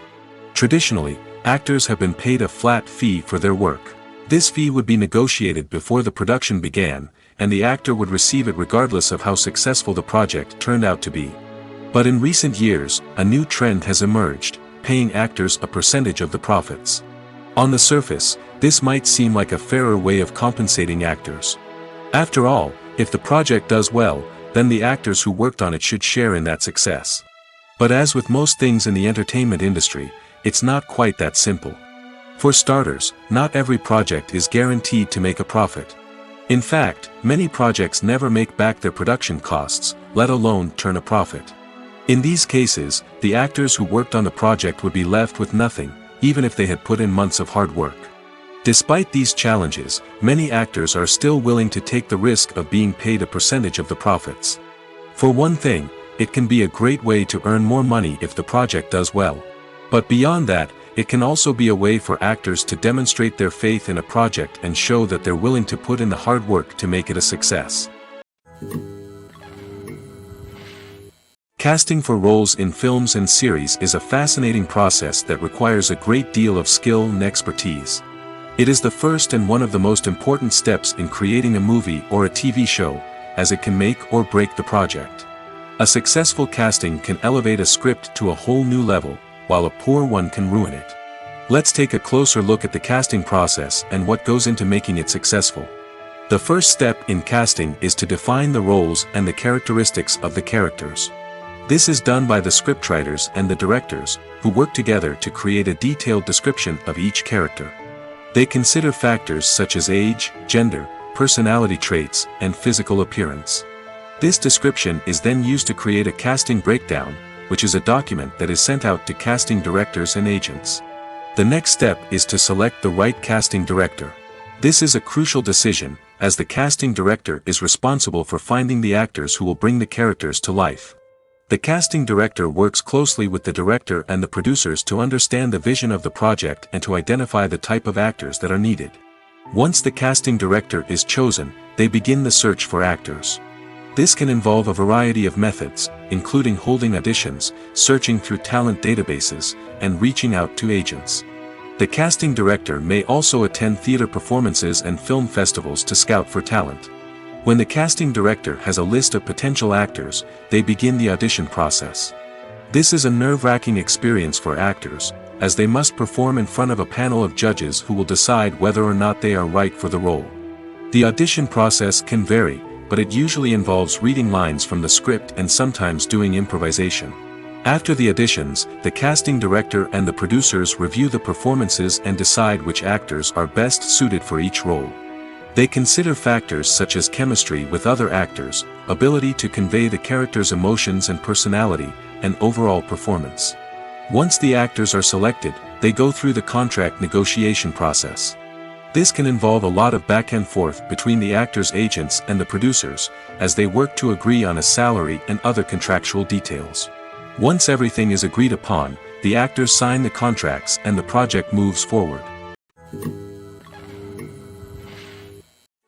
Traditionally, actors have been paid a flat fee for their work. This fee would be negotiated before the production began, and the actor would receive it regardless of how successful the project turned out to be. But in recent years, a new trend has emerged, paying actors a percentage of the profits. On the surface, this might seem like a fairer way of compensating actors. After all, if the project does well, then the actors who worked on it should share in that success. But as with most things in the entertainment industry, it's not quite that simple. For starters, not every project is guaranteed to make a profit. In fact, many projects never make back their production costs, let alone turn a profit. In these cases, the actors who worked on the project would be left with nothing, even if they had put in months of hard work. Despite these challenges, many actors are still willing to take the risk of being paid a percentage of the profits. For one thing, it can be a great way to earn more money if the project does well. But beyond that, it can also be a way for actors to demonstrate their faith in a project and show that they're willing to put in the hard work to make it a success. Casting for roles in films and series is a fascinating process that requires a great deal of skill and expertise. It is the first and one of the most important steps in creating a movie or a TV show, as it can make or break the project. A successful casting can elevate a script to a whole new level, while a poor one can ruin it. Let's take a closer look at the casting process and what goes into making it successful. The first step in casting is to define the roles and the characteristics of the characters. This is done by the scriptwriters and the directors, who work together to create a detailed description of each character. They consider factors such as age, gender, personality traits, and physical appearance. This description is then used to create a casting breakdown, which is a document that is sent out to casting directors and agents. The next step is to select the right casting director. This is a crucial decision, as the casting director is responsible for finding the actors who will bring the characters to life. The casting director works closely with the director and the producers to understand the vision of the project and to identify the type of actors that are needed. Once the casting director is chosen, they begin the search for actors. This can involve a variety of methods, including holding auditions, searching through talent databases, and reaching out to agents. The casting director may also attend theater performances and film festivals to scout for talent. When the casting director has a list of potential actors, they begin the audition process. This is a nerve-wracking experience for actors, as they must perform in front of a panel of judges who will decide whether or not they are right for the role. The audition process can vary, but it usually involves reading lines from the script and sometimes doing improvisation. After the auditions, the casting director and the producers review the performances and decide which actors are best suited for each role. They consider factors such as chemistry with other actors, ability to convey the character's emotions and personality, and overall performance. Once the actors are selected, they go through the contract negotiation process. This can involve a lot of back and forth between the actors' agents and the producers, as they work to agree on a salary and other contractual details. Once everything is agreed upon, the actors sign the contracts and the project moves forward.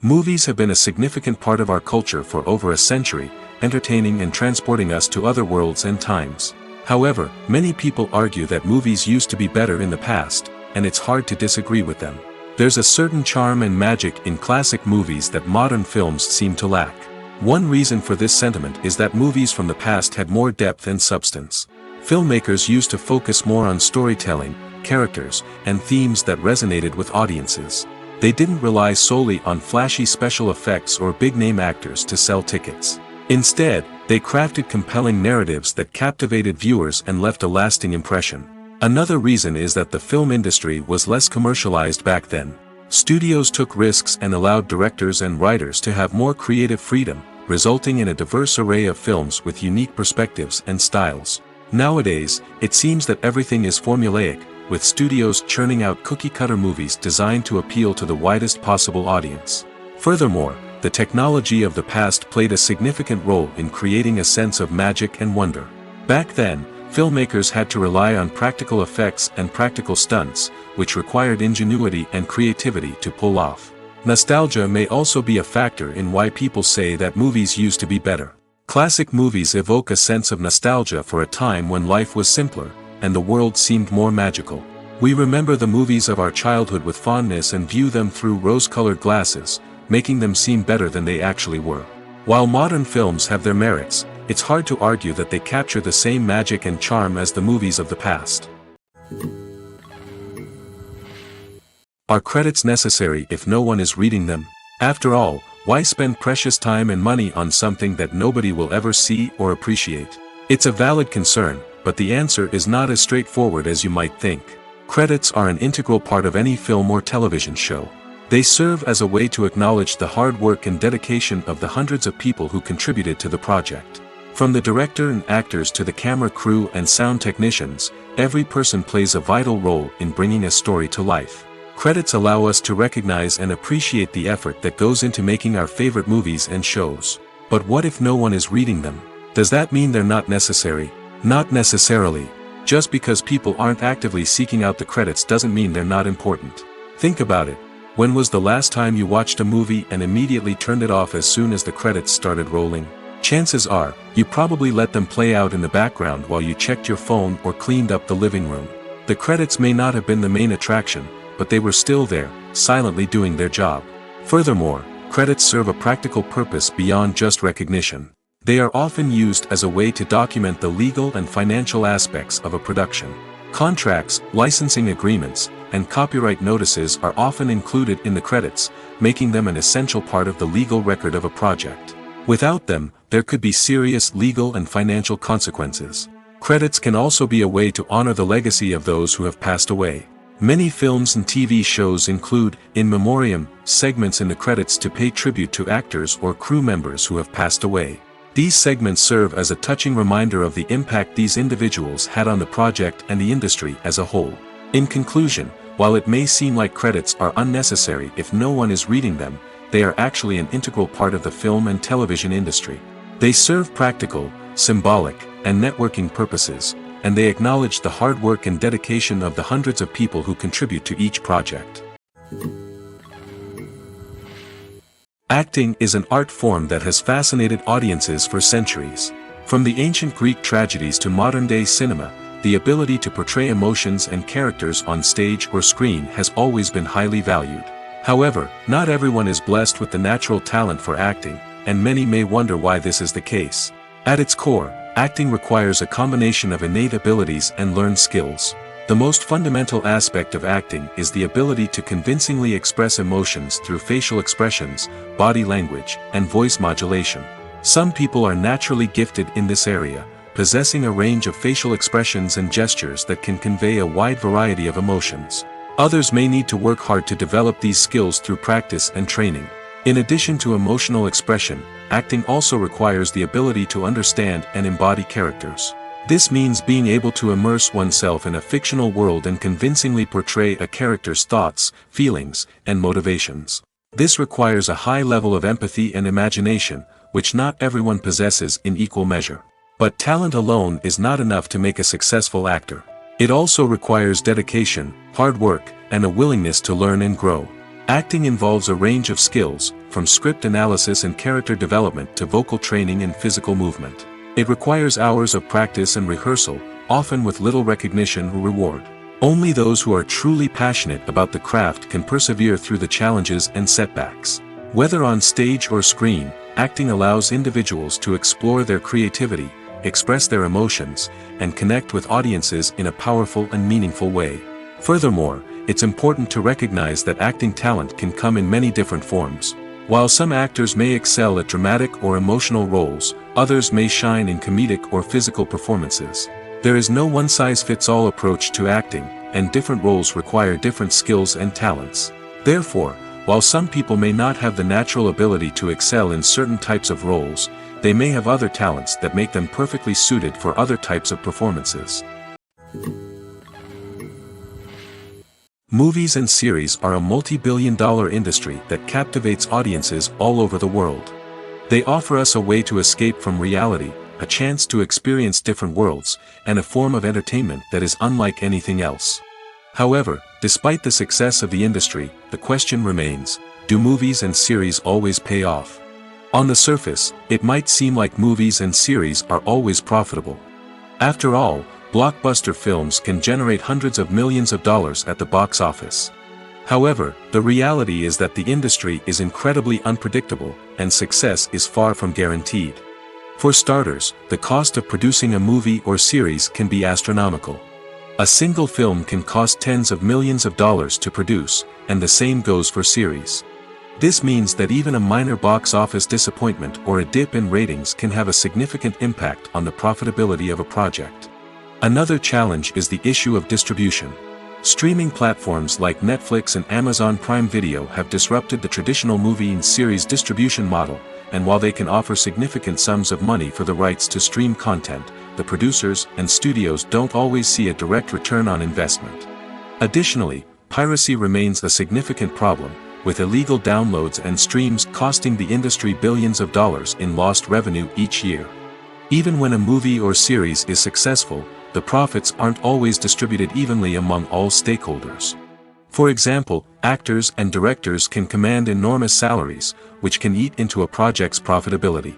Movies have been a significant part of our culture for over a century, entertaining and transporting us to other worlds and times. However, many people argue that movies used to be better in the past, and it's hard to disagree with them. There's a certain charm and magic in classic movies that modern films seem to lack. One reason for this sentiment is that movies from the past had more depth and substance. Filmmakers used to focus more on storytelling, characters, and themes that resonated with audiences. They didn't rely solely on flashy special effects or big-name actors to sell tickets. Instead, they crafted compelling narratives that captivated viewers and left a lasting impression. Another reason is that the film industry was less commercialized back then. Studios took risks and allowed directors and writers to have more creative freedom, resulting in a diverse array of films with unique perspectives and styles. Nowadays, it seems that everything is formulaic, with studios churning out cookie-cutter movies designed to appeal to the widest possible audience. Furthermore, the technology of the past played a significant role in creating a sense of magic and wonder. Back then, filmmakers had to rely on practical effects and practical stunts, which required ingenuity and creativity to pull off. Nostalgia may also be a factor in why people say that movies used to be better. Classic movies evoke a sense of nostalgia for a time when life was simpler, and the world seemed more magical. We remember the movies of our childhood with fondness and view them through rose-colored glasses, making them seem better than they actually were. While modern films have their merits, it's hard to argue that they capture the same magic and charm as the movies of the past. Are credits necessary if no one is reading them? After all, why spend precious time and money on something that nobody will ever see or appreciate? It's a valid concern, but the answer is not as straightforward as you might think. Credits are an integral part of any film or television show. They serve as a way to acknowledge the hard work and dedication of the hundreds of people who contributed to the project. From the director and actors to the camera crew and sound technicians, every person plays a vital role in bringing a story to life. Credits allow us to recognize and appreciate the effort that goes into making our favorite movies and shows. But what if no one is reading them? Does that mean they're not necessary? Not necessarily. Just because people aren't actively seeking out the credits doesn't mean they're not important. Think about it. When was the last time you watched a movie and immediately turned it off as soon as the credits started rolling? Chances are, you probably let them play out in the background while you checked your phone or cleaned up the living room. The credits may not have been the main attraction, but they were still there, silently doing their job. Furthermore, credits serve a practical purpose beyond just recognition. They are often used as a way to document the legal and financial aspects of a production. Contracts, licensing agreements, and copyright notices are often included in the credits, making them an essential part of the legal record of a project. Without them, there could be serious legal and financial consequences. Credits can also be a way to honor the legacy of those who have passed away. Many films and TV shows include, in memoriam, segments in the credits to pay tribute to actors or crew members who have passed away. These segments serve as a touching reminder of the impact these individuals had on the project and the industry as a whole. In conclusion, while it may seem like credits are unnecessary if no one is reading them, they are actually an integral part of the film and television industry. They serve practical, symbolic, and networking purposes, and they acknowledge the hard work and dedication of the hundreds of people who contribute to each project. Acting is an art form that has fascinated audiences for centuries. From the ancient Greek tragedies to modern-day cinema, the ability to portray emotions and characters on stage or screen has always been highly valued. However, not everyone is blessed with the natural talent for acting, and many may wonder why this is the case. At its core, acting requires a combination of innate abilities and learned skills. The most fundamental aspect of acting is the ability to convincingly express emotions through facial expressions, body language, and voice modulation. Some people are naturally gifted in this area, possessing a range of facial expressions and gestures that can convey a wide variety of emotions. Others may need to work hard to develop these skills through practice and training. In addition to emotional expression, acting also requires the ability to understand and embody characters. This means being able to immerse oneself in a fictional world and convincingly portray a character's thoughts, feelings, and motivations. This requires a high level of empathy and imagination, which not everyone possesses in equal measure. But talent alone is not enough to make a successful actor. It also requires dedication, hard work, and a willingness to learn and grow. Acting involves a range of skills, from script analysis and character development to vocal training and physical movement. It requires hours of practice and rehearsal, often with little recognition or reward. Only those who are truly passionate about the craft can persevere through the challenges and setbacks. Whether on stage or screen, acting allows individuals to explore their creativity, express their emotions, and connect with audiences in a powerful and meaningful way. Furthermore, it's important to recognize that acting talent can come in many different forms. While some actors may excel at dramatic or emotional roles, others may shine in comedic or physical performances. There is no one-size-fits-all approach to acting, and different roles require different skills and talents. Therefore, while some people may not have the natural ability to excel in certain types of roles, they may have other talents that make them perfectly suited for other types of performances. Movies and series are a multi-billion-dollar industry that captivates audiences all over the world. They offer us a way to escape from reality, a chance to experience different worlds, and a form of entertainment that is unlike anything else. However, despite the success of the industry, the question remains, do movies and series always pay off? On the surface, it might seem like movies and series are always profitable. After all, blockbuster films can generate hundreds of millions of dollars at the box office. However, the reality is that the industry is incredibly unpredictable, and success is far from guaranteed. For starters, the cost of producing a movie or series can be astronomical. A single film can cost tens of millions of dollars to produce, and the same goes for series. This means that even a minor box office disappointment or a dip in ratings can have a significant impact on the profitability of a project. Another challenge is the issue of distribution. Streaming platforms like Netflix and Amazon Prime Video have disrupted the traditional movie and series distribution model, and while they can offer significant sums of money for the rights to stream content, the producers and studios don't always see a direct return on investment. Additionally, piracy remains a significant problem, with illegal downloads and streams costing the industry billions of dollars in lost revenue each year. Even when a movie or series is successful, the profits aren't always distributed evenly among all stakeholders. For example, actors and directors can command enormous salaries, which can eat into a project's profitability.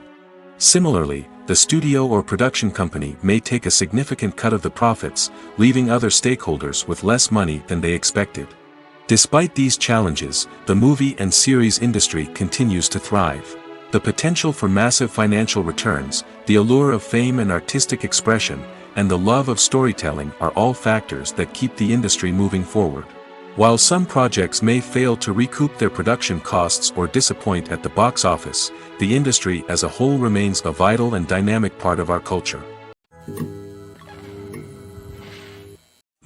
Similarly, the studio or production company may take a significant cut of the profits, leaving other stakeholders with less money than they expected. Despite these challenges, the movie and series industry continues to thrive. The potential for massive financial returns, the allure of fame and artistic expression, and the love of storytelling are all factors that keep the industry moving forward. While some projects may fail to recoup their production costs or disappoint at the box office, the industry as a whole remains a vital and dynamic part of our culture.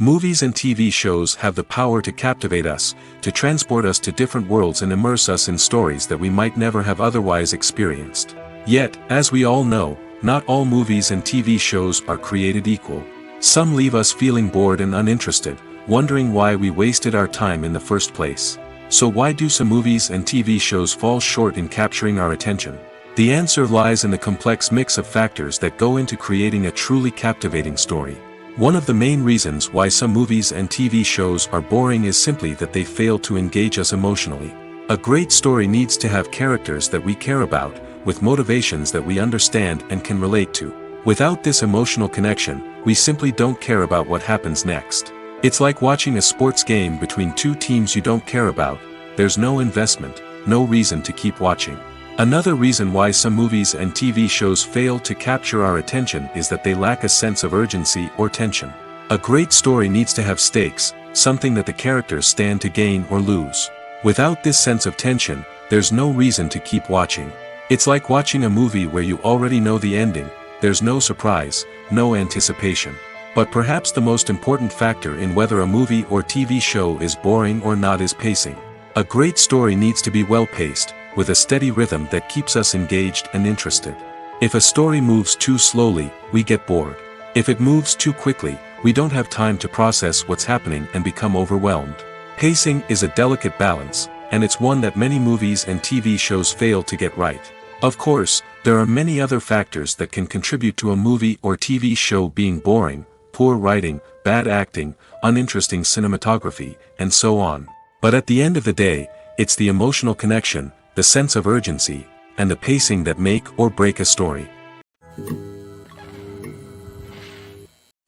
Movies and TV shows have the power to captivate us, to transport us to different worlds and immerse us in stories that we might never have otherwise experienced. Yet, as we all know, not all movies and TV shows are created equal. Some leave us feeling bored and uninterested, wondering why we wasted our time in the first place. So why do some movies and TV shows fall short in capturing our attention? The answer lies in the complex mix of factors that go into creating a truly captivating story. One of the main reasons why some movies and TV shows are boring is simply that they fail to engage us emotionally. A great story needs to have characters that we care about, with motivations that we understand and can relate to. Without this emotional connection, we simply don't care about what happens next. It's like watching a sports game between two teams you don't care about. There's no investment, no reason to keep watching. Another reason why some movies and TV shows fail to capture our attention is that they lack a sense of urgency or tension. A great story needs to have stakes, something that the characters stand to gain or lose. Without this sense of tension, there's no reason to keep watching. It's like watching a movie where you already know the ending. There's no surprise, no anticipation. But perhaps the most important factor in whether a movie or TV show is boring or not is pacing. A great story needs to be well-paced, with a steady rhythm that keeps us engaged and interested. If a story moves too slowly, we get bored. If it moves too quickly, we don't have time to process what's happening and become overwhelmed. Pacing is a delicate balance, and it's one that many movies and TV shows fail to get right. Of course, there are many other factors that can contribute to a movie or TV show being boring: poor writing, bad acting, uninteresting cinematography, and so on. But at the end of the day, it's the emotional connection, the sense of urgency, and the pacing that make or break a story.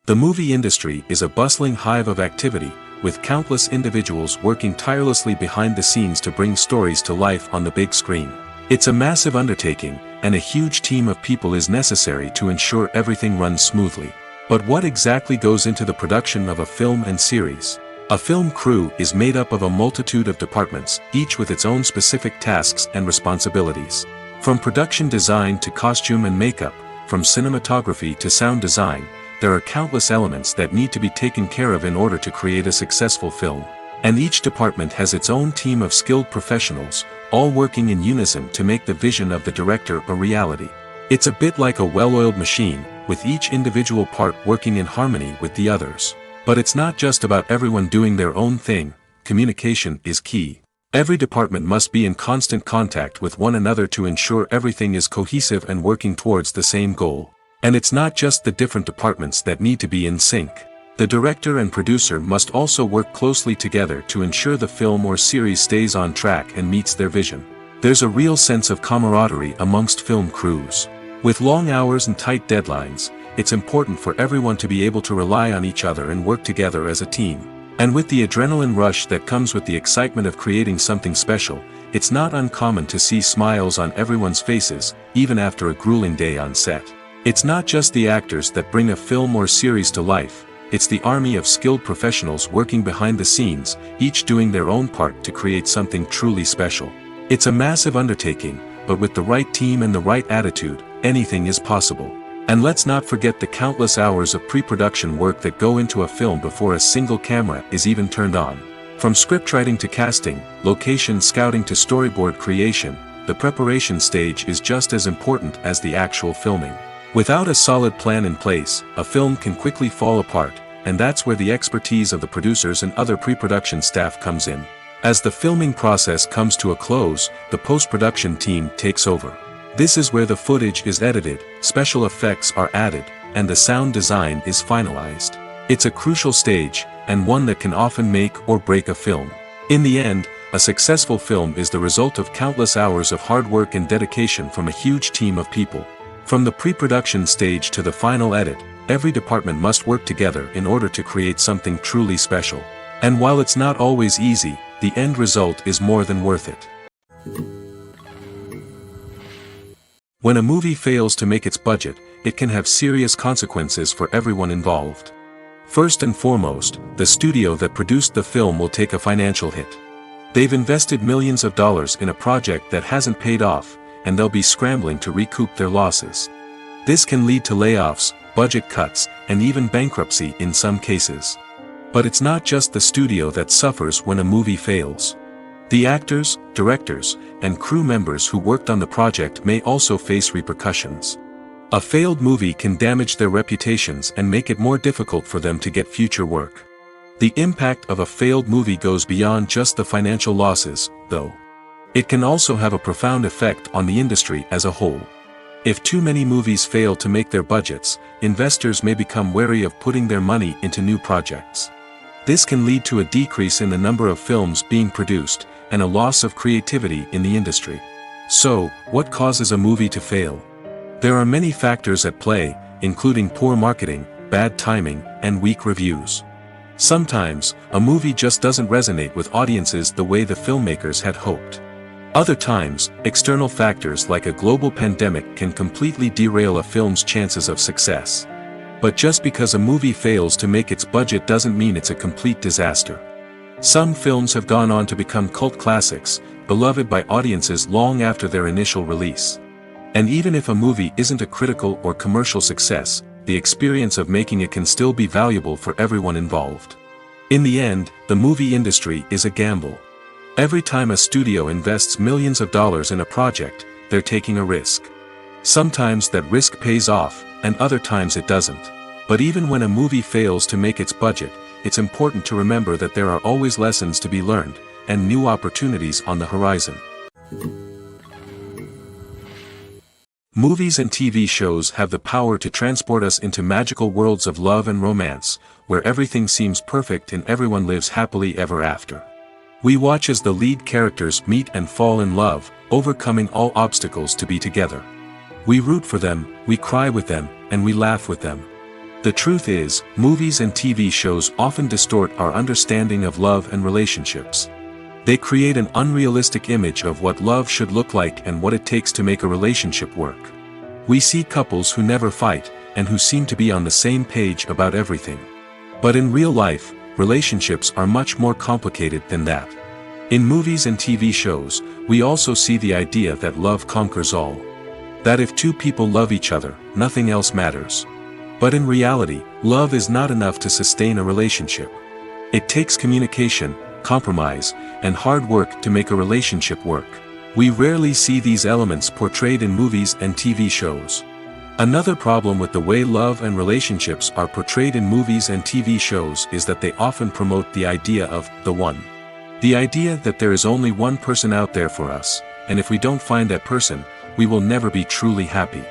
The movie industry is a bustling hive of activity, with countless individuals working tirelessly behind the scenes to bring stories to life on the big screen. It's a massive undertaking, and a huge team of people is necessary to ensure everything runs smoothly. But what exactly goes into the production of a film and series? A film crew is made up of a multitude of departments, each with its own specific tasks and responsibilities. From production design to costume and makeup, from cinematography to sound design, there are countless elements that need to be taken care of in order to create a successful film. And each department has its own team of skilled professionals, all working in unison to make the vision of the director a reality. It's a bit like a well-oiled machine, with each individual part working in harmony with the others. But it's not just about everyone doing their own thing. Communication is key. Every department must be in constant contact with one another to ensure everything is cohesive and working towards the same goal. And it's not just the different departments that need to be in sync. The director and producer must also work closely together to ensure the film or series stays on track and meets their vision. There's a real sense of camaraderie amongst film crews. With long hours and tight deadlines, it's important for everyone to be able to rely on each other and work together as a team. And with the adrenaline rush that comes with the excitement of creating something special, it's not uncommon to see smiles on everyone's faces, even after a grueling day on set. It's not just the actors that bring a film or series to life, it's the army of skilled professionals working behind the scenes, each doing their own part to create something truly special. It's a massive undertaking, but with the right team and the right attitude, anything is possible. And let's not forget the countless hours of pre-production work that go into a film before a single camera is even turned on. From scriptwriting to casting, location scouting to storyboard creation, the preparation stage is just as important as the actual filming. Without a solid plan in place, a film can quickly fall apart, and that's where the expertise of the producers and other pre-production staff comes in. As the filming process comes to a close, the post-production team takes over. This is where the footage is edited, special effects are added, and the sound design is finalized. It's a crucial stage, and one that can often make or break a film. In the end, a successful film is the result of countless hours of hard work and dedication from a huge team of people. From the pre-production stage to the final edit, every department must work together in order to create something truly special. And while it's not always easy, the end result is more than worth it. When a movie fails to make its budget, it can have serious consequences for everyone involved. First and foremost, the studio that produced the film will take a financial hit. They've invested millions of dollars in a project that hasn't paid off, and they'll be scrambling to recoup their losses. This can lead to layoffs, budget cuts, and even bankruptcy in some cases. But it's not just the studio that suffers when a movie fails. The actors, directors, and crew members who worked on the project may also face repercussions. A failed movie can damage their reputations and make it more difficult for them to get future work. The impact of a failed movie goes beyond just the financial losses, though. It can also have a profound effect on the industry as a whole. If too many movies fail to make their budgets, investors may become wary of putting their money into new projects. This can lead to a decrease in the number of films being produced, and a loss of creativity in the industry. So, what causes a movie to fail? There are many factors at play, including poor marketing, bad timing, and weak reviews. Sometimes, a movie just doesn't resonate with audiences the way the filmmakers had hoped. Other times, external factors like a global pandemic can completely derail a film's chances of success. But just because a movie fails to make its budget doesn't mean it's a complete disaster. Some films have gone on to become cult classics, beloved by audiences long after their initial release. And even if a movie isn't a critical or commercial success, the experience of making it can still be valuable for everyone involved. In the end, the movie industry is a gamble. Every time a studio invests millions of dollars in a project, they're taking a risk. Sometimes that risk pays off, and other times it doesn't. But even when a movie fails to make its budget, it's important to remember that there are always lessons to be learned, and new opportunities on the horizon. Movies and TV shows have the power to transport us into magical worlds of love and romance, where everything seems perfect and everyone lives happily ever after. We watch as the lead characters meet and fall in love, overcoming all obstacles to be together. We root for them, we cry with them, and we laugh with them. The truth is, movies and TV shows often distort our understanding of love and relationships. They create an unrealistic image of what love should look like and what it takes to make a relationship work. We see couples who never fight, and who seem to be on the same page about everything. But in real life, relationships are much more complicated than that. In movies and TV shows, we also see the idea that love conquers all. That if two people love each other, nothing else matters. But in reality, love is not enough to sustain a relationship. It takes communication, compromise, and hard work to make a relationship work. We rarely see these elements portrayed in movies and TV shows. Another problem with the way love and relationships are portrayed in movies and TV shows is that they often promote the idea of the one. The idea that there is only one person out there for us, and if we don't find that person, we will never be truly happy.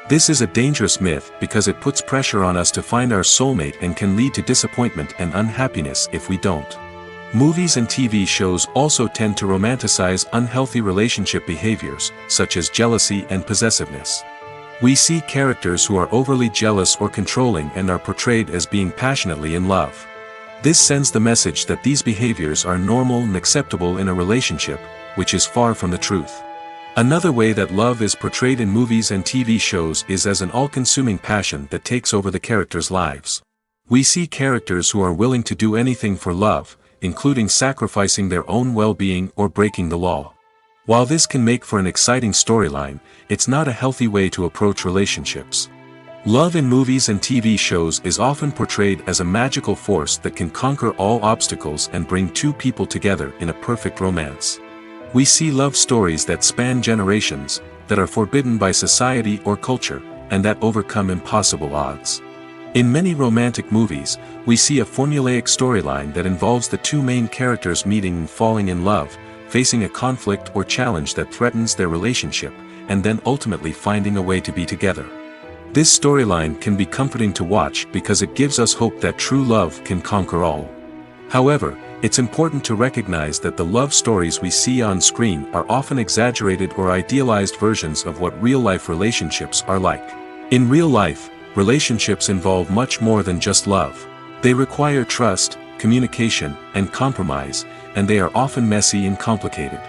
This is a dangerous myth because it puts pressure on us to find our soulmate and can lead to disappointment and unhappiness if we don't. Movies and TV shows also tend to romanticize unhealthy relationship behaviors, such as jealousy and possessiveness. We see characters who are overly jealous or controlling and are portrayed as being passionately in love. This sends the message that these behaviors are normal and acceptable in a relationship, which is far from the truth. Another way that love is portrayed in movies and TV shows is as an all-consuming passion that takes over the characters' lives. We see characters who are willing to do anything for love, including sacrificing their own well-being or breaking the law. While this can make for an exciting storyline, it's not a healthy way to approach relationships. Love in movies and TV shows is often portrayed as a magical force that can conquer all obstacles and bring two people together in a perfect romance. We see love stories that span generations, that are forbidden by society or culture, and that overcome impossible odds. In many romantic movies, we see a formulaic storyline that involves the two main characters meeting and falling in love, facing a conflict or challenge that threatens their relationship, and then ultimately finding a way to be together. This storyline can be comforting to watch because it gives us hope that true love can conquer all. However, it's important to recognize that the love stories we see on screen are often exaggerated or idealized versions of what real-life relationships are like. In real life, relationships involve much more than just love. They require trust, communication, and compromise, and they are often messy and complicated.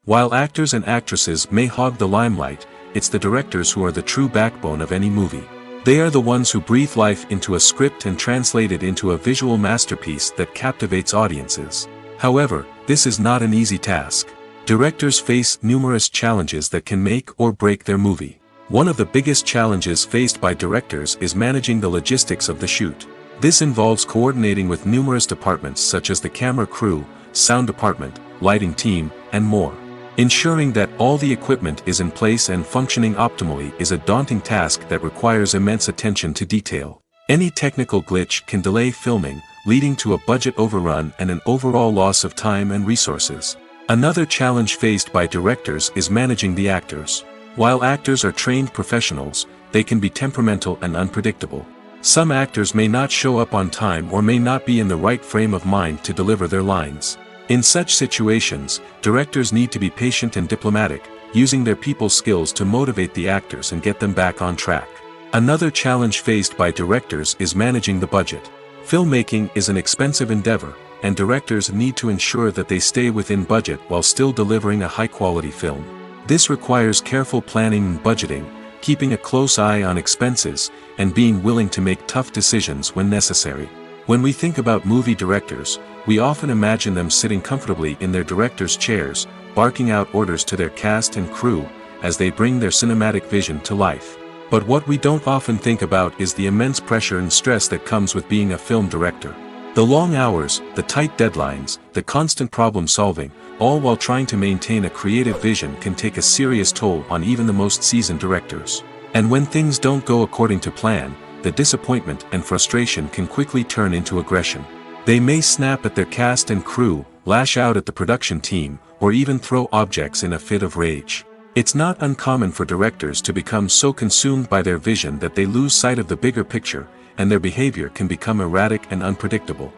While actors and actresses may hog the limelight, it's the directors who are the true backbone of any movie. They are the ones who breathe life into a script and translate it into a visual masterpiece that captivates audiences. However, this is not an easy task. Directors face numerous challenges that can make or break their movie. One of the biggest challenges faced by directors is managing the logistics of the shoot. This involves coordinating with numerous departments such as the camera crew, sound department, lighting team, and more. Ensuring that all the equipment is in place and functioning optimally is a daunting task that requires immense attention to detail. Any technical glitch can delay filming, leading to a budget overrun and an overall loss of time and resources. Another challenge faced by directors is managing the actors. While actors are trained professionals, they can be temperamental and unpredictable. Some actors may not show up on time or may not be in the right frame of mind to deliver their lines. In such situations, directors need to be patient and diplomatic, using their people skills to motivate the actors and get them back on track. Another challenge faced by directors is managing the budget. Filmmaking is an expensive endeavor, and directors need to ensure that they stay within budget while still delivering a high-quality film. This requires careful planning and budgeting, keeping a close eye on expenses, and being willing to make tough decisions when necessary. When we think about movie directors, we often imagine them sitting comfortably in their director's chairs, barking out orders to their cast and crew, as they bring their cinematic vision to life. But what we don't often think about is the immense pressure and stress that comes with being a film director. The long hours, the tight deadlines, the constant problem solving, all while trying to maintain a creative vision can take a serious toll on even the most seasoned directors. And when things don't go according to plan, the disappointment and frustration can quickly turn into aggression. They may snap at their cast and crew, lash out at the production team, or even throw objects in a fit of rage. It's not uncommon for directors to become so consumed by their vision that they lose sight of the bigger picture, and their behavior can become erratic and unpredictable.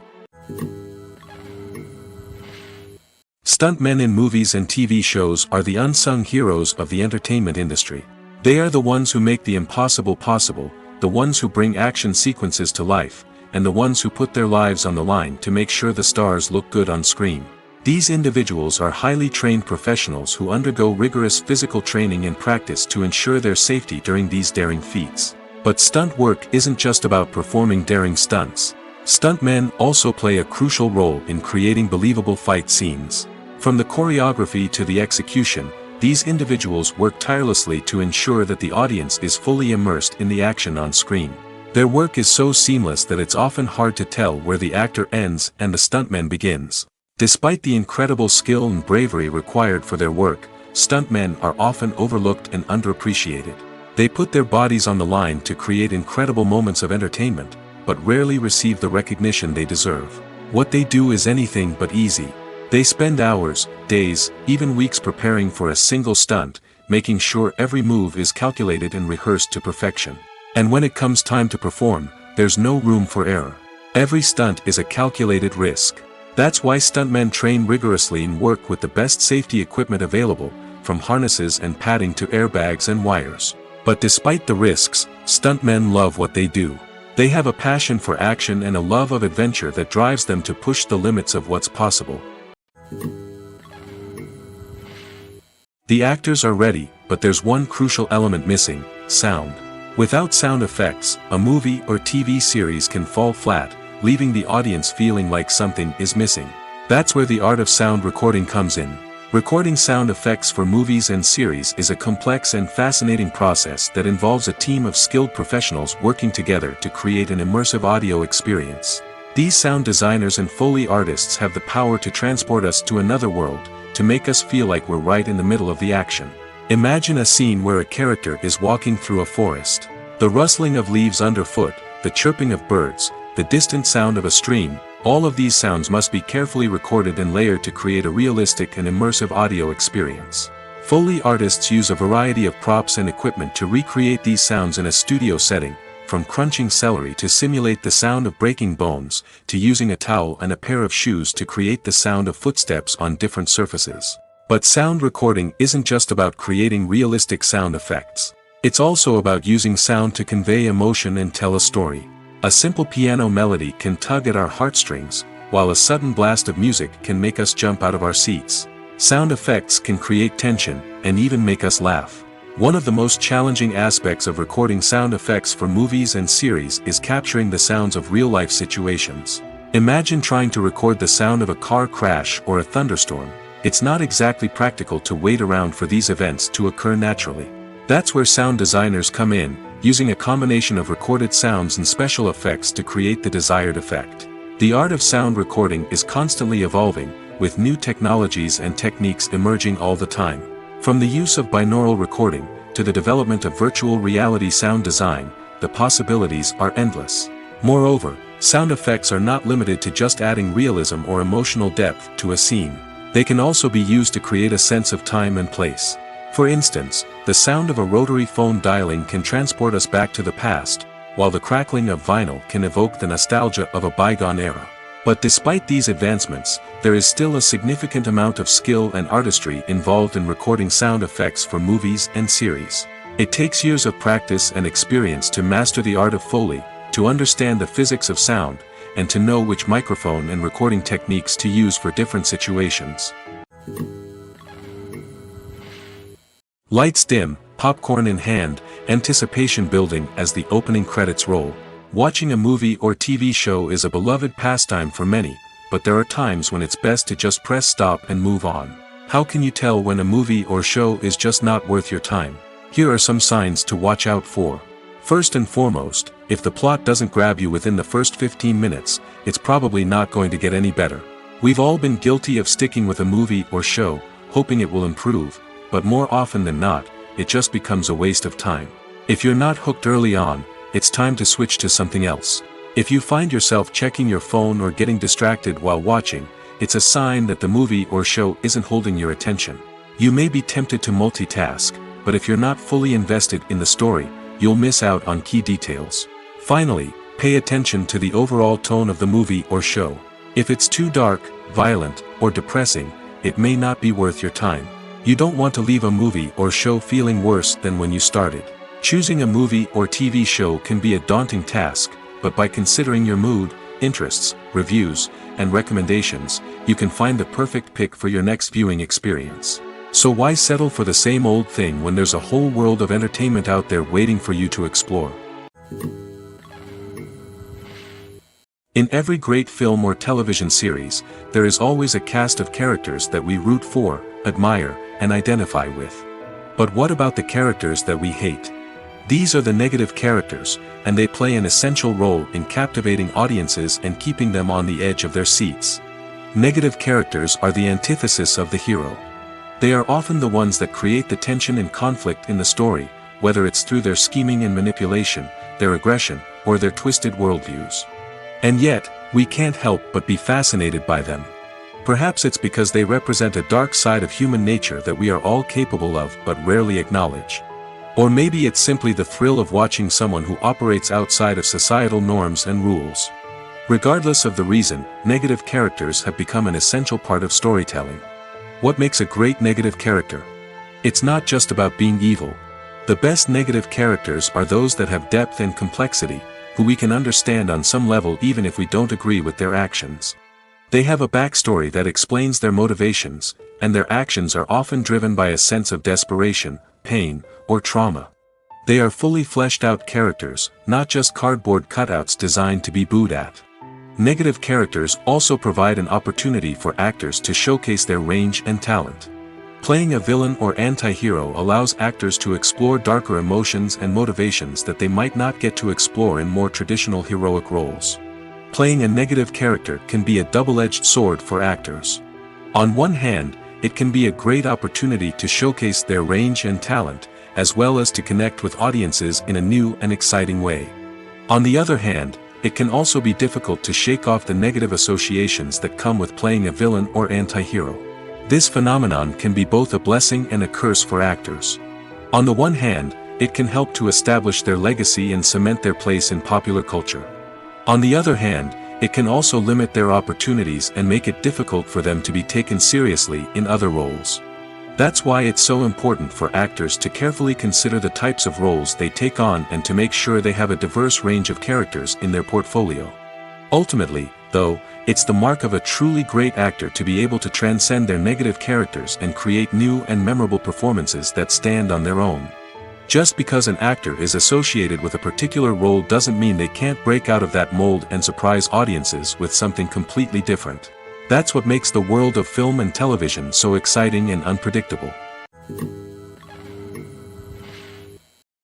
Stuntmen in movies and TV shows are the unsung heroes of the entertainment industry. They are the ones who make the impossible possible, the ones who bring action sequences to life, and the ones who put their lives on the line to make sure the stars look good on screen. These individuals are highly trained professionals who undergo rigorous physical training and practice to ensure their safety during these daring feats. But stunt work isn't just about performing daring stunts. Stuntmen also play a crucial role in creating believable fight scenes. From the choreography to the execution, these individuals work tirelessly to ensure that the audience is fully immersed in the action on screen. Their work is so seamless that it's often hard to tell where the actor ends and the stuntman begins. Despite the incredible skill and bravery required for their work, stuntmen are often overlooked and underappreciated. They put their bodies on the line to create incredible moments of entertainment, but rarely receive the recognition they deserve. What they do is anything but easy. They spend hours, days, even weeks preparing for a single stunt, making sure every move is calculated and rehearsed to perfection. And when it comes time to perform, there's no room for error. Every stunt is a calculated risk. That's why stuntmen train rigorously and work with the best safety equipment available, from harnesses and padding to airbags and wires. But despite the risks, stuntmen love what they do. They have a passion for action and a love of adventure that drives them to push the limits of what's possible. The actors are ready, but there's one crucial element missing: sound. Without sound effects, a movie or TV series can fall flat, leaving the audience feeling like something is missing. That's where the art of sound recording comes in. Recording sound effects for movies and series is a complex and fascinating process that involves a team of skilled professionals working together to create an immersive audio experience. These sound designers and Foley artists have the power to transport us to another world, to make us feel like we're right in the middle of the action. Imagine a scene where a character is walking through a forest. The rustling of leaves underfoot, the chirping of birds, the distant sound of a stream, all of these sounds must be carefully recorded and layered to create a realistic and immersive audio experience. Foley artists use a variety of props and equipment to recreate these sounds in a studio setting, from crunching celery to simulate the sound of breaking bones, to using a towel and a pair of shoes to create the sound of footsteps on different surfaces. But sound recording isn't just about creating realistic sound effects. It's also about using sound to convey emotion and tell a story. A simple piano melody can tug at our heartstrings, while a sudden blast of music can make us jump out of our seats. Sound effects can create tension, and even make us laugh. One of the most challenging aspects of recording sound effects for movies and series is capturing the sounds of real-life situations. Imagine trying to record the sound of a car crash or a thunderstorm. It's not exactly practical to wait around for these events to occur naturally. That's where sound designers come in, using a combination of recorded sounds and special effects to create the desired effect. The art of sound recording is constantly evolving, with new technologies and techniques emerging all the time. From the use of binaural recording, to the development of virtual reality sound design, the possibilities are endless. Moreover, sound effects are not limited to just adding realism or emotional depth to a scene. They can also be used to create a sense of time and place. For instance, the sound of a rotary phone dialing can transport us back to the past, while the crackling of vinyl can evoke the nostalgia of a bygone era. But despite these advancements, there is still a significant amount of skill and artistry involved in recording sound effects for movies and series. It takes years of practice and experience to master the art of Foley, to understand the physics of sound, and to know which microphone and recording techniques to use for different situations. Lights dim, popcorn in hand, anticipation building as the opening credits roll. Watching a movie or TV show is a beloved pastime for many, but there are times when it's best to just press stop and move on. How can you tell when a movie or show is just not worth your time? Here are some signs to watch out for. First and foremost, if the plot doesn't grab you within the first 15 minutes, it's probably not going to get any better. We've all been guilty of sticking with a movie or show, hoping it will improve, but more often than not, it just becomes a waste of time. If you're not hooked early on, it's time to switch to something else. If you find yourself checking your phone or getting distracted while watching, it's a sign that the movie or show isn't holding your attention. You may be tempted to multitask, but if you're not fully invested in the story, you'll miss out on key details. Finally, pay attention to the overall tone of the movie or show. If it's too dark, violent, or depressing, it may not be worth your time. You don't want to leave a movie or show feeling worse than when you started. Choosing a movie or TV show can be a daunting task, but by considering your mood, interests, reviews, and recommendations, you can find the perfect pick for your next viewing experience. So why settle for the same old thing when there's a whole world of entertainment out there waiting for you to explore? In every great film or television series, there is always a cast of characters that we root for, admire, and identify with. But what about the characters that we hate? These are the negative characters, and they play an essential role in captivating audiences and keeping them on the edge of their seats. Negative characters are the antithesis of the hero. They are often the ones that create the tension and conflict in the story, whether it's through their scheming and manipulation, their aggression, or their twisted worldviews. And yet, we can't help but be fascinated by them. Perhaps it's because they represent a dark side of human nature that we are all capable of but rarely acknowledge. Or maybe it's simply the thrill of watching someone who operates outside of societal norms and rules. Regardless of the reason, negative characters have become an essential part of storytelling. What makes a great negative character? It's not just about being evil. The best negative characters are those that have depth and complexity, who we can understand on some level even if we don't agree with their actions. They have a backstory that explains their motivations, and their actions are often driven by a sense of desperation, pain, or trauma. They are fully fleshed out characters, not just cardboard cutouts designed to be booed at. Negative characters also provide an opportunity for actors to showcase their range and talent. Playing a villain or anti-hero allows actors to explore darker emotions and motivations that they might not get to explore in more traditional heroic roles. Playing a negative character can be a double-edged sword for actors. On one hand, it can be a great opportunity to showcase their range and talent, as well as to connect with audiences in a new and exciting way. On the other hand, it can also be difficult to shake off the negative associations that come with playing a villain or anti-hero. This phenomenon can be both a blessing and a curse for actors. On the one hand, it can help to establish their legacy and cement their place in popular culture. On the other hand, it can also limit their opportunities and make it difficult for them to be taken seriously in other roles. That's why it's so important for actors to carefully consider the types of roles they take on and to make sure they have a diverse range of characters in their portfolio. Ultimately, though, it's the mark of a truly great actor to be able to transcend their negative characters and create new and memorable performances that stand on their own. Just because an actor is associated with a particular role doesn't mean they can't break out of that mold and surprise audiences with something completely different. That's what makes the world of film and television so exciting and unpredictable.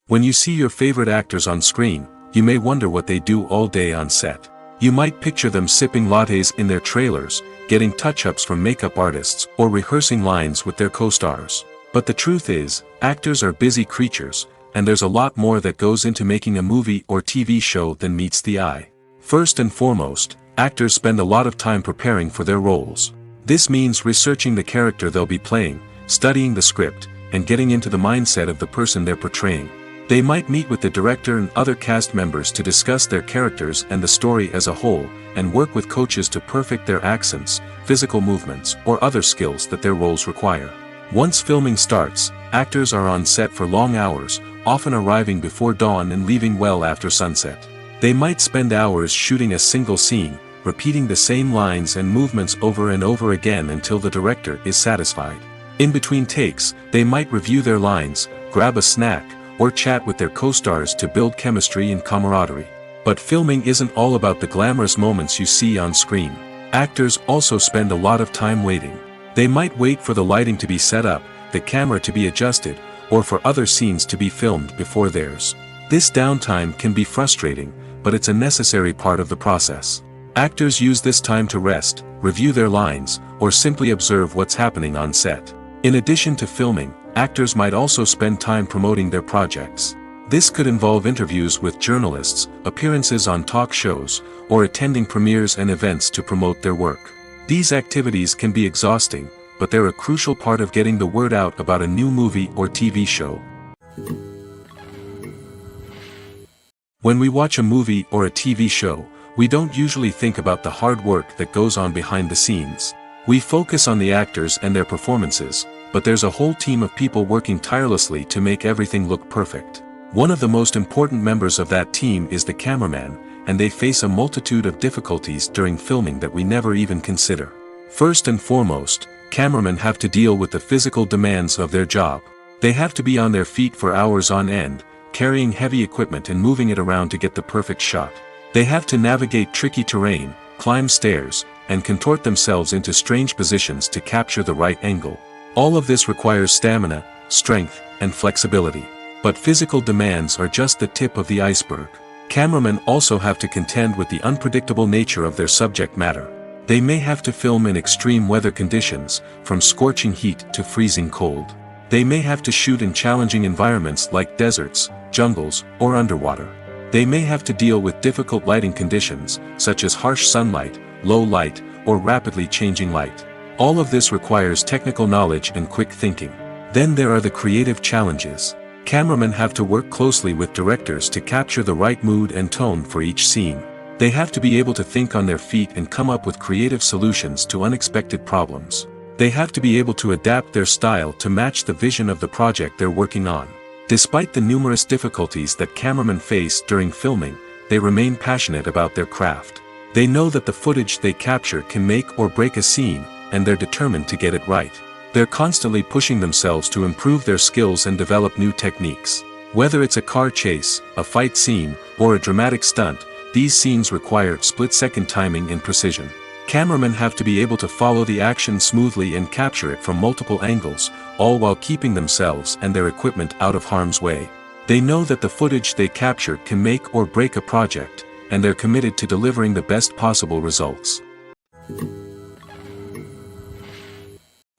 When you see your favorite actors on screen, you may wonder what they do all day on set. You might picture them sipping lattes in their trailers, getting touch-ups from makeup artists, or rehearsing lines with their co-stars. But the truth is, actors are busy creatures, and there's a lot more that goes into making a movie or TV show than meets the eye. First and foremost, actors spend a lot of time preparing for their roles. This means researching the character they'll be playing, studying the script, and getting into the mindset of the person they're portraying. They might meet with the director and other cast members to discuss their characters and the story as a whole, and work with coaches to perfect their accents, physical movements, or other skills that their roles require. Once filming starts, actors are on set for long hours, often arriving before dawn and leaving well after sunset. They might spend hours shooting a single scene, repeating the same lines and movements over and over again until the director is satisfied. In between takes, they might review their lines, grab a snack, or chat with their co-stars to build chemistry and camaraderie. But filming isn't all about the glamorous moments you see on screen. Actors also spend a lot of time waiting. They might wait for the lighting to be set up, the camera to be adjusted, or for other scenes to be filmed before theirs. This downtime can be frustrating, but it's a necessary part of the process. Actors use this time to rest, review their lines, or simply observe what's happening on set. In addition to filming, actors might also spend time promoting their projects. This could involve interviews with journalists, appearances on talk shows, or attending premieres and events to promote their work. These activities can be exhausting, but they're a crucial part of getting the word out about a new movie or TV show. When we watch a movie or a TV show, we don't usually think about the hard work that goes on behind the scenes. We focus on the actors and their performances, but there's a whole team of people working tirelessly to make everything look perfect. One of the most important members of that team is the cameraman, and they face a multitude of difficulties during filming that we never even consider. First and foremost, cameramen have to deal with the physical demands of their job. They have to be on their feet for hours on end, carrying heavy equipment and moving it around to get the perfect shot. They have to navigate tricky terrain, climb stairs, and contort themselves into strange positions to capture the right angle. All of this requires stamina, strength, and flexibility. But physical demands are just the tip of the iceberg. Cameramen also have to contend with the unpredictable nature of their subject matter. They may have to film in extreme weather conditions, from scorching heat to freezing cold. They may have to shoot in challenging environments like deserts, jungles, or underwater. They may have to deal with difficult lighting conditions, such as harsh sunlight, low light, or rapidly changing light. All of this requires technical knowledge and quick thinking. Then there are the creative challenges. Cameramen have to work closely with directors to capture the right mood and tone for each scene. They have to be able to think on their feet and come up with creative solutions to unexpected problems. They have to be able to adapt their style to match the vision of the project they're working on. Despite the numerous difficulties that cameramen face during filming, they remain passionate about their craft. They know that the footage they capture can make or break a scene, and they're determined to get it right. They're constantly pushing themselves to improve their skills and develop new techniques. Whether it's a car chase, a fight scene, or a dramatic stunt, these scenes require split-second timing and precision. Cameramen have to be able to follow the action smoothly and capture it from multiple angles, all while keeping themselves and their equipment out of harm's way. They know that the footage they capture can make or break a project, and they're committed to delivering the best possible results.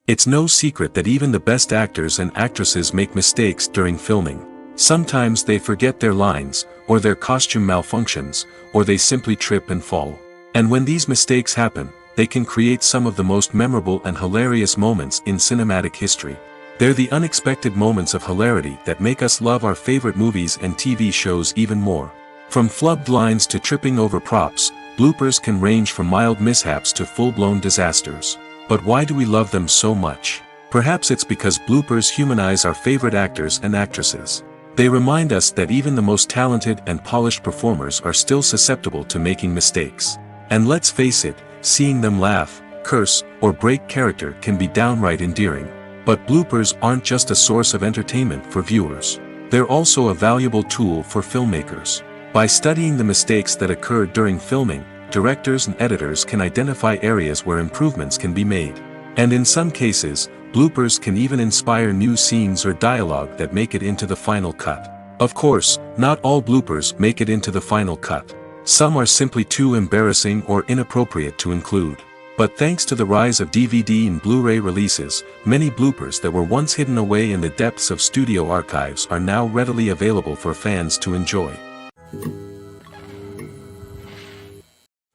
It's no secret that even the best actors and actresses make mistakes during filming. Sometimes they forget their lines, or their costume malfunctions, or they simply trip and fall. And when these mistakes happen, they can create some of the most memorable and hilarious moments in cinematic history. They're the unexpected moments of hilarity that make us love our favorite movies and TV shows even more. From flubbed lines to tripping over props, bloopers can range from mild mishaps to full-blown disasters. But why do we love them so much? Perhaps it's because bloopers humanize our favorite actors and actresses. They remind us that even the most talented and polished performers are still susceptible to making mistakes. And let's face it, seeing them laugh, curse, or break character can be downright endearing. But bloopers aren't just a source of entertainment for viewers. They're also a valuable tool for filmmakers. By studying the mistakes that occur during filming, directors and editors can identify areas where improvements can be made. And in some cases, bloopers can even inspire new scenes or dialogue that make it into the final cut. Of course, not all bloopers make it into the final cut. Some are simply too embarrassing or inappropriate to include. But thanks to the rise of DVD and Blu-ray releases, many bloopers that were once hidden away in the depths of studio archives are now readily available for fans to enjoy.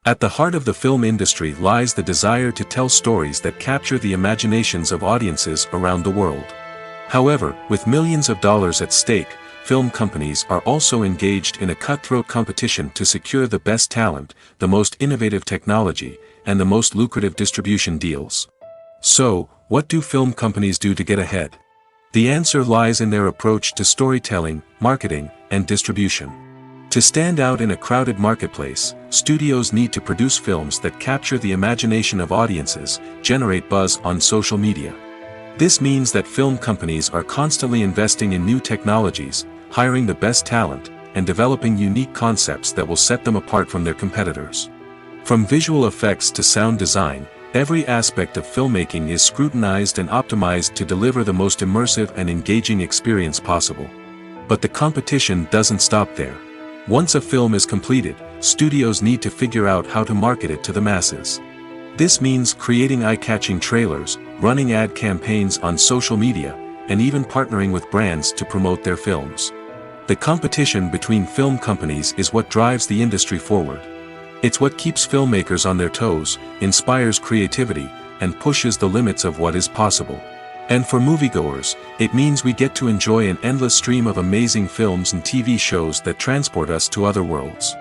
At the heart of the film industry lies the desire to tell stories that capture the imaginations of audiences around the world. However, with millions of dollars at stake, film companies are also engaged in a cutthroat competition to secure the best talent, the most innovative technology, and the most lucrative distribution deals. So, what do film companies do to get ahead? The answer lies in their approach to storytelling, marketing, and distribution. To stand out in a crowded marketplace, studios need to produce films that capture the imagination of audiences, generate buzz on social media. This means that film companies are constantly investing in new technologies, hiring the best talent, and developing unique concepts that will set them apart from their competitors. From visual effects to sound design, every aspect of filmmaking is scrutinized and optimized to deliver the most immersive and engaging experience possible. But the competition doesn't stop there. Once a film is completed, studios need to figure out how to market it to the masses. This means creating eye-catching trailers, running ad campaigns on social media, and even partnering with brands to promote their films. The competition between film companies is what drives the industry forward. It's what keeps filmmakers on their toes, inspires creativity, and pushes the limits of what is possible. And for moviegoers, it means we get to enjoy an endless stream of amazing films and TV shows that transport us to other worlds.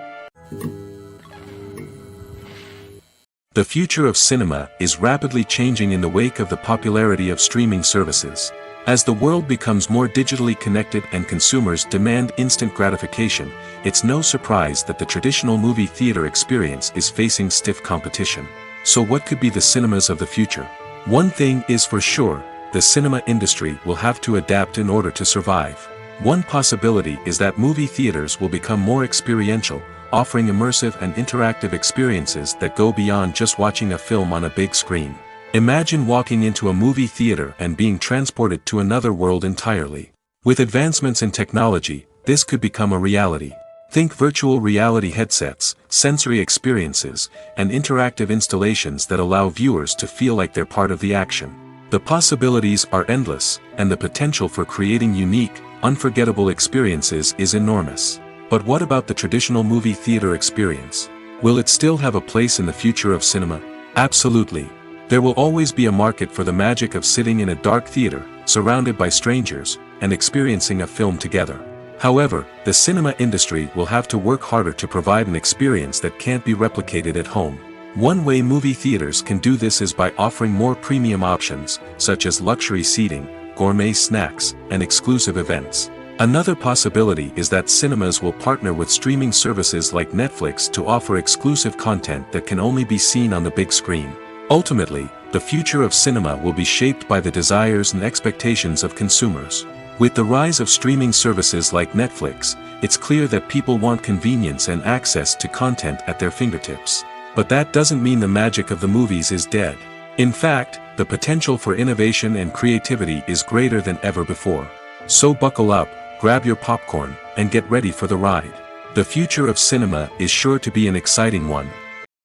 The future of cinema is rapidly changing in the wake of the popularity of streaming services. As the world becomes more digitally connected and consumers demand instant gratification, it's no surprise that the traditional movie theater experience is facing stiff competition. So what could be the cinemas of the future? One thing is for sure, the cinema industry will have to adapt in order to survive. One possibility is that movie theaters will become more experiential, offering immersive and interactive experiences that go beyond just watching a film on a big screen. Imagine walking into a movie theater and being transported to another world entirely. With advancements in technology, this could become a reality. Think virtual reality headsets, sensory experiences, and interactive installations that allow viewers to feel like they're part of the action. The possibilities are endless, and the potential for creating unique, unforgettable experiences is enormous. But what about the traditional movie theater experience? Will it still have a place in the future of cinema? Absolutely. There will always be a market for the magic of sitting in a dark theater, surrounded by strangers, and experiencing a film together. However, the cinema industry will have to work harder to provide an experience that can't be replicated at home. One way movie theaters can do this is by offering more premium options, such as luxury seating, gourmet snacks, and exclusive events. Another possibility is that cinemas will partner with streaming services like Netflix to offer exclusive content that can only be seen on the big screen. Ultimately, the future of cinema will be shaped by the desires and expectations of consumers. With the rise of streaming services like Netflix, it's clear that people want convenience and access to content at their fingertips. But that doesn't mean the magic of the movies is dead. In fact, the potential for innovation and creativity is greater than ever before. So buckle up, grab your popcorn, and get ready for the ride. The future of cinema is sure to be an exciting one.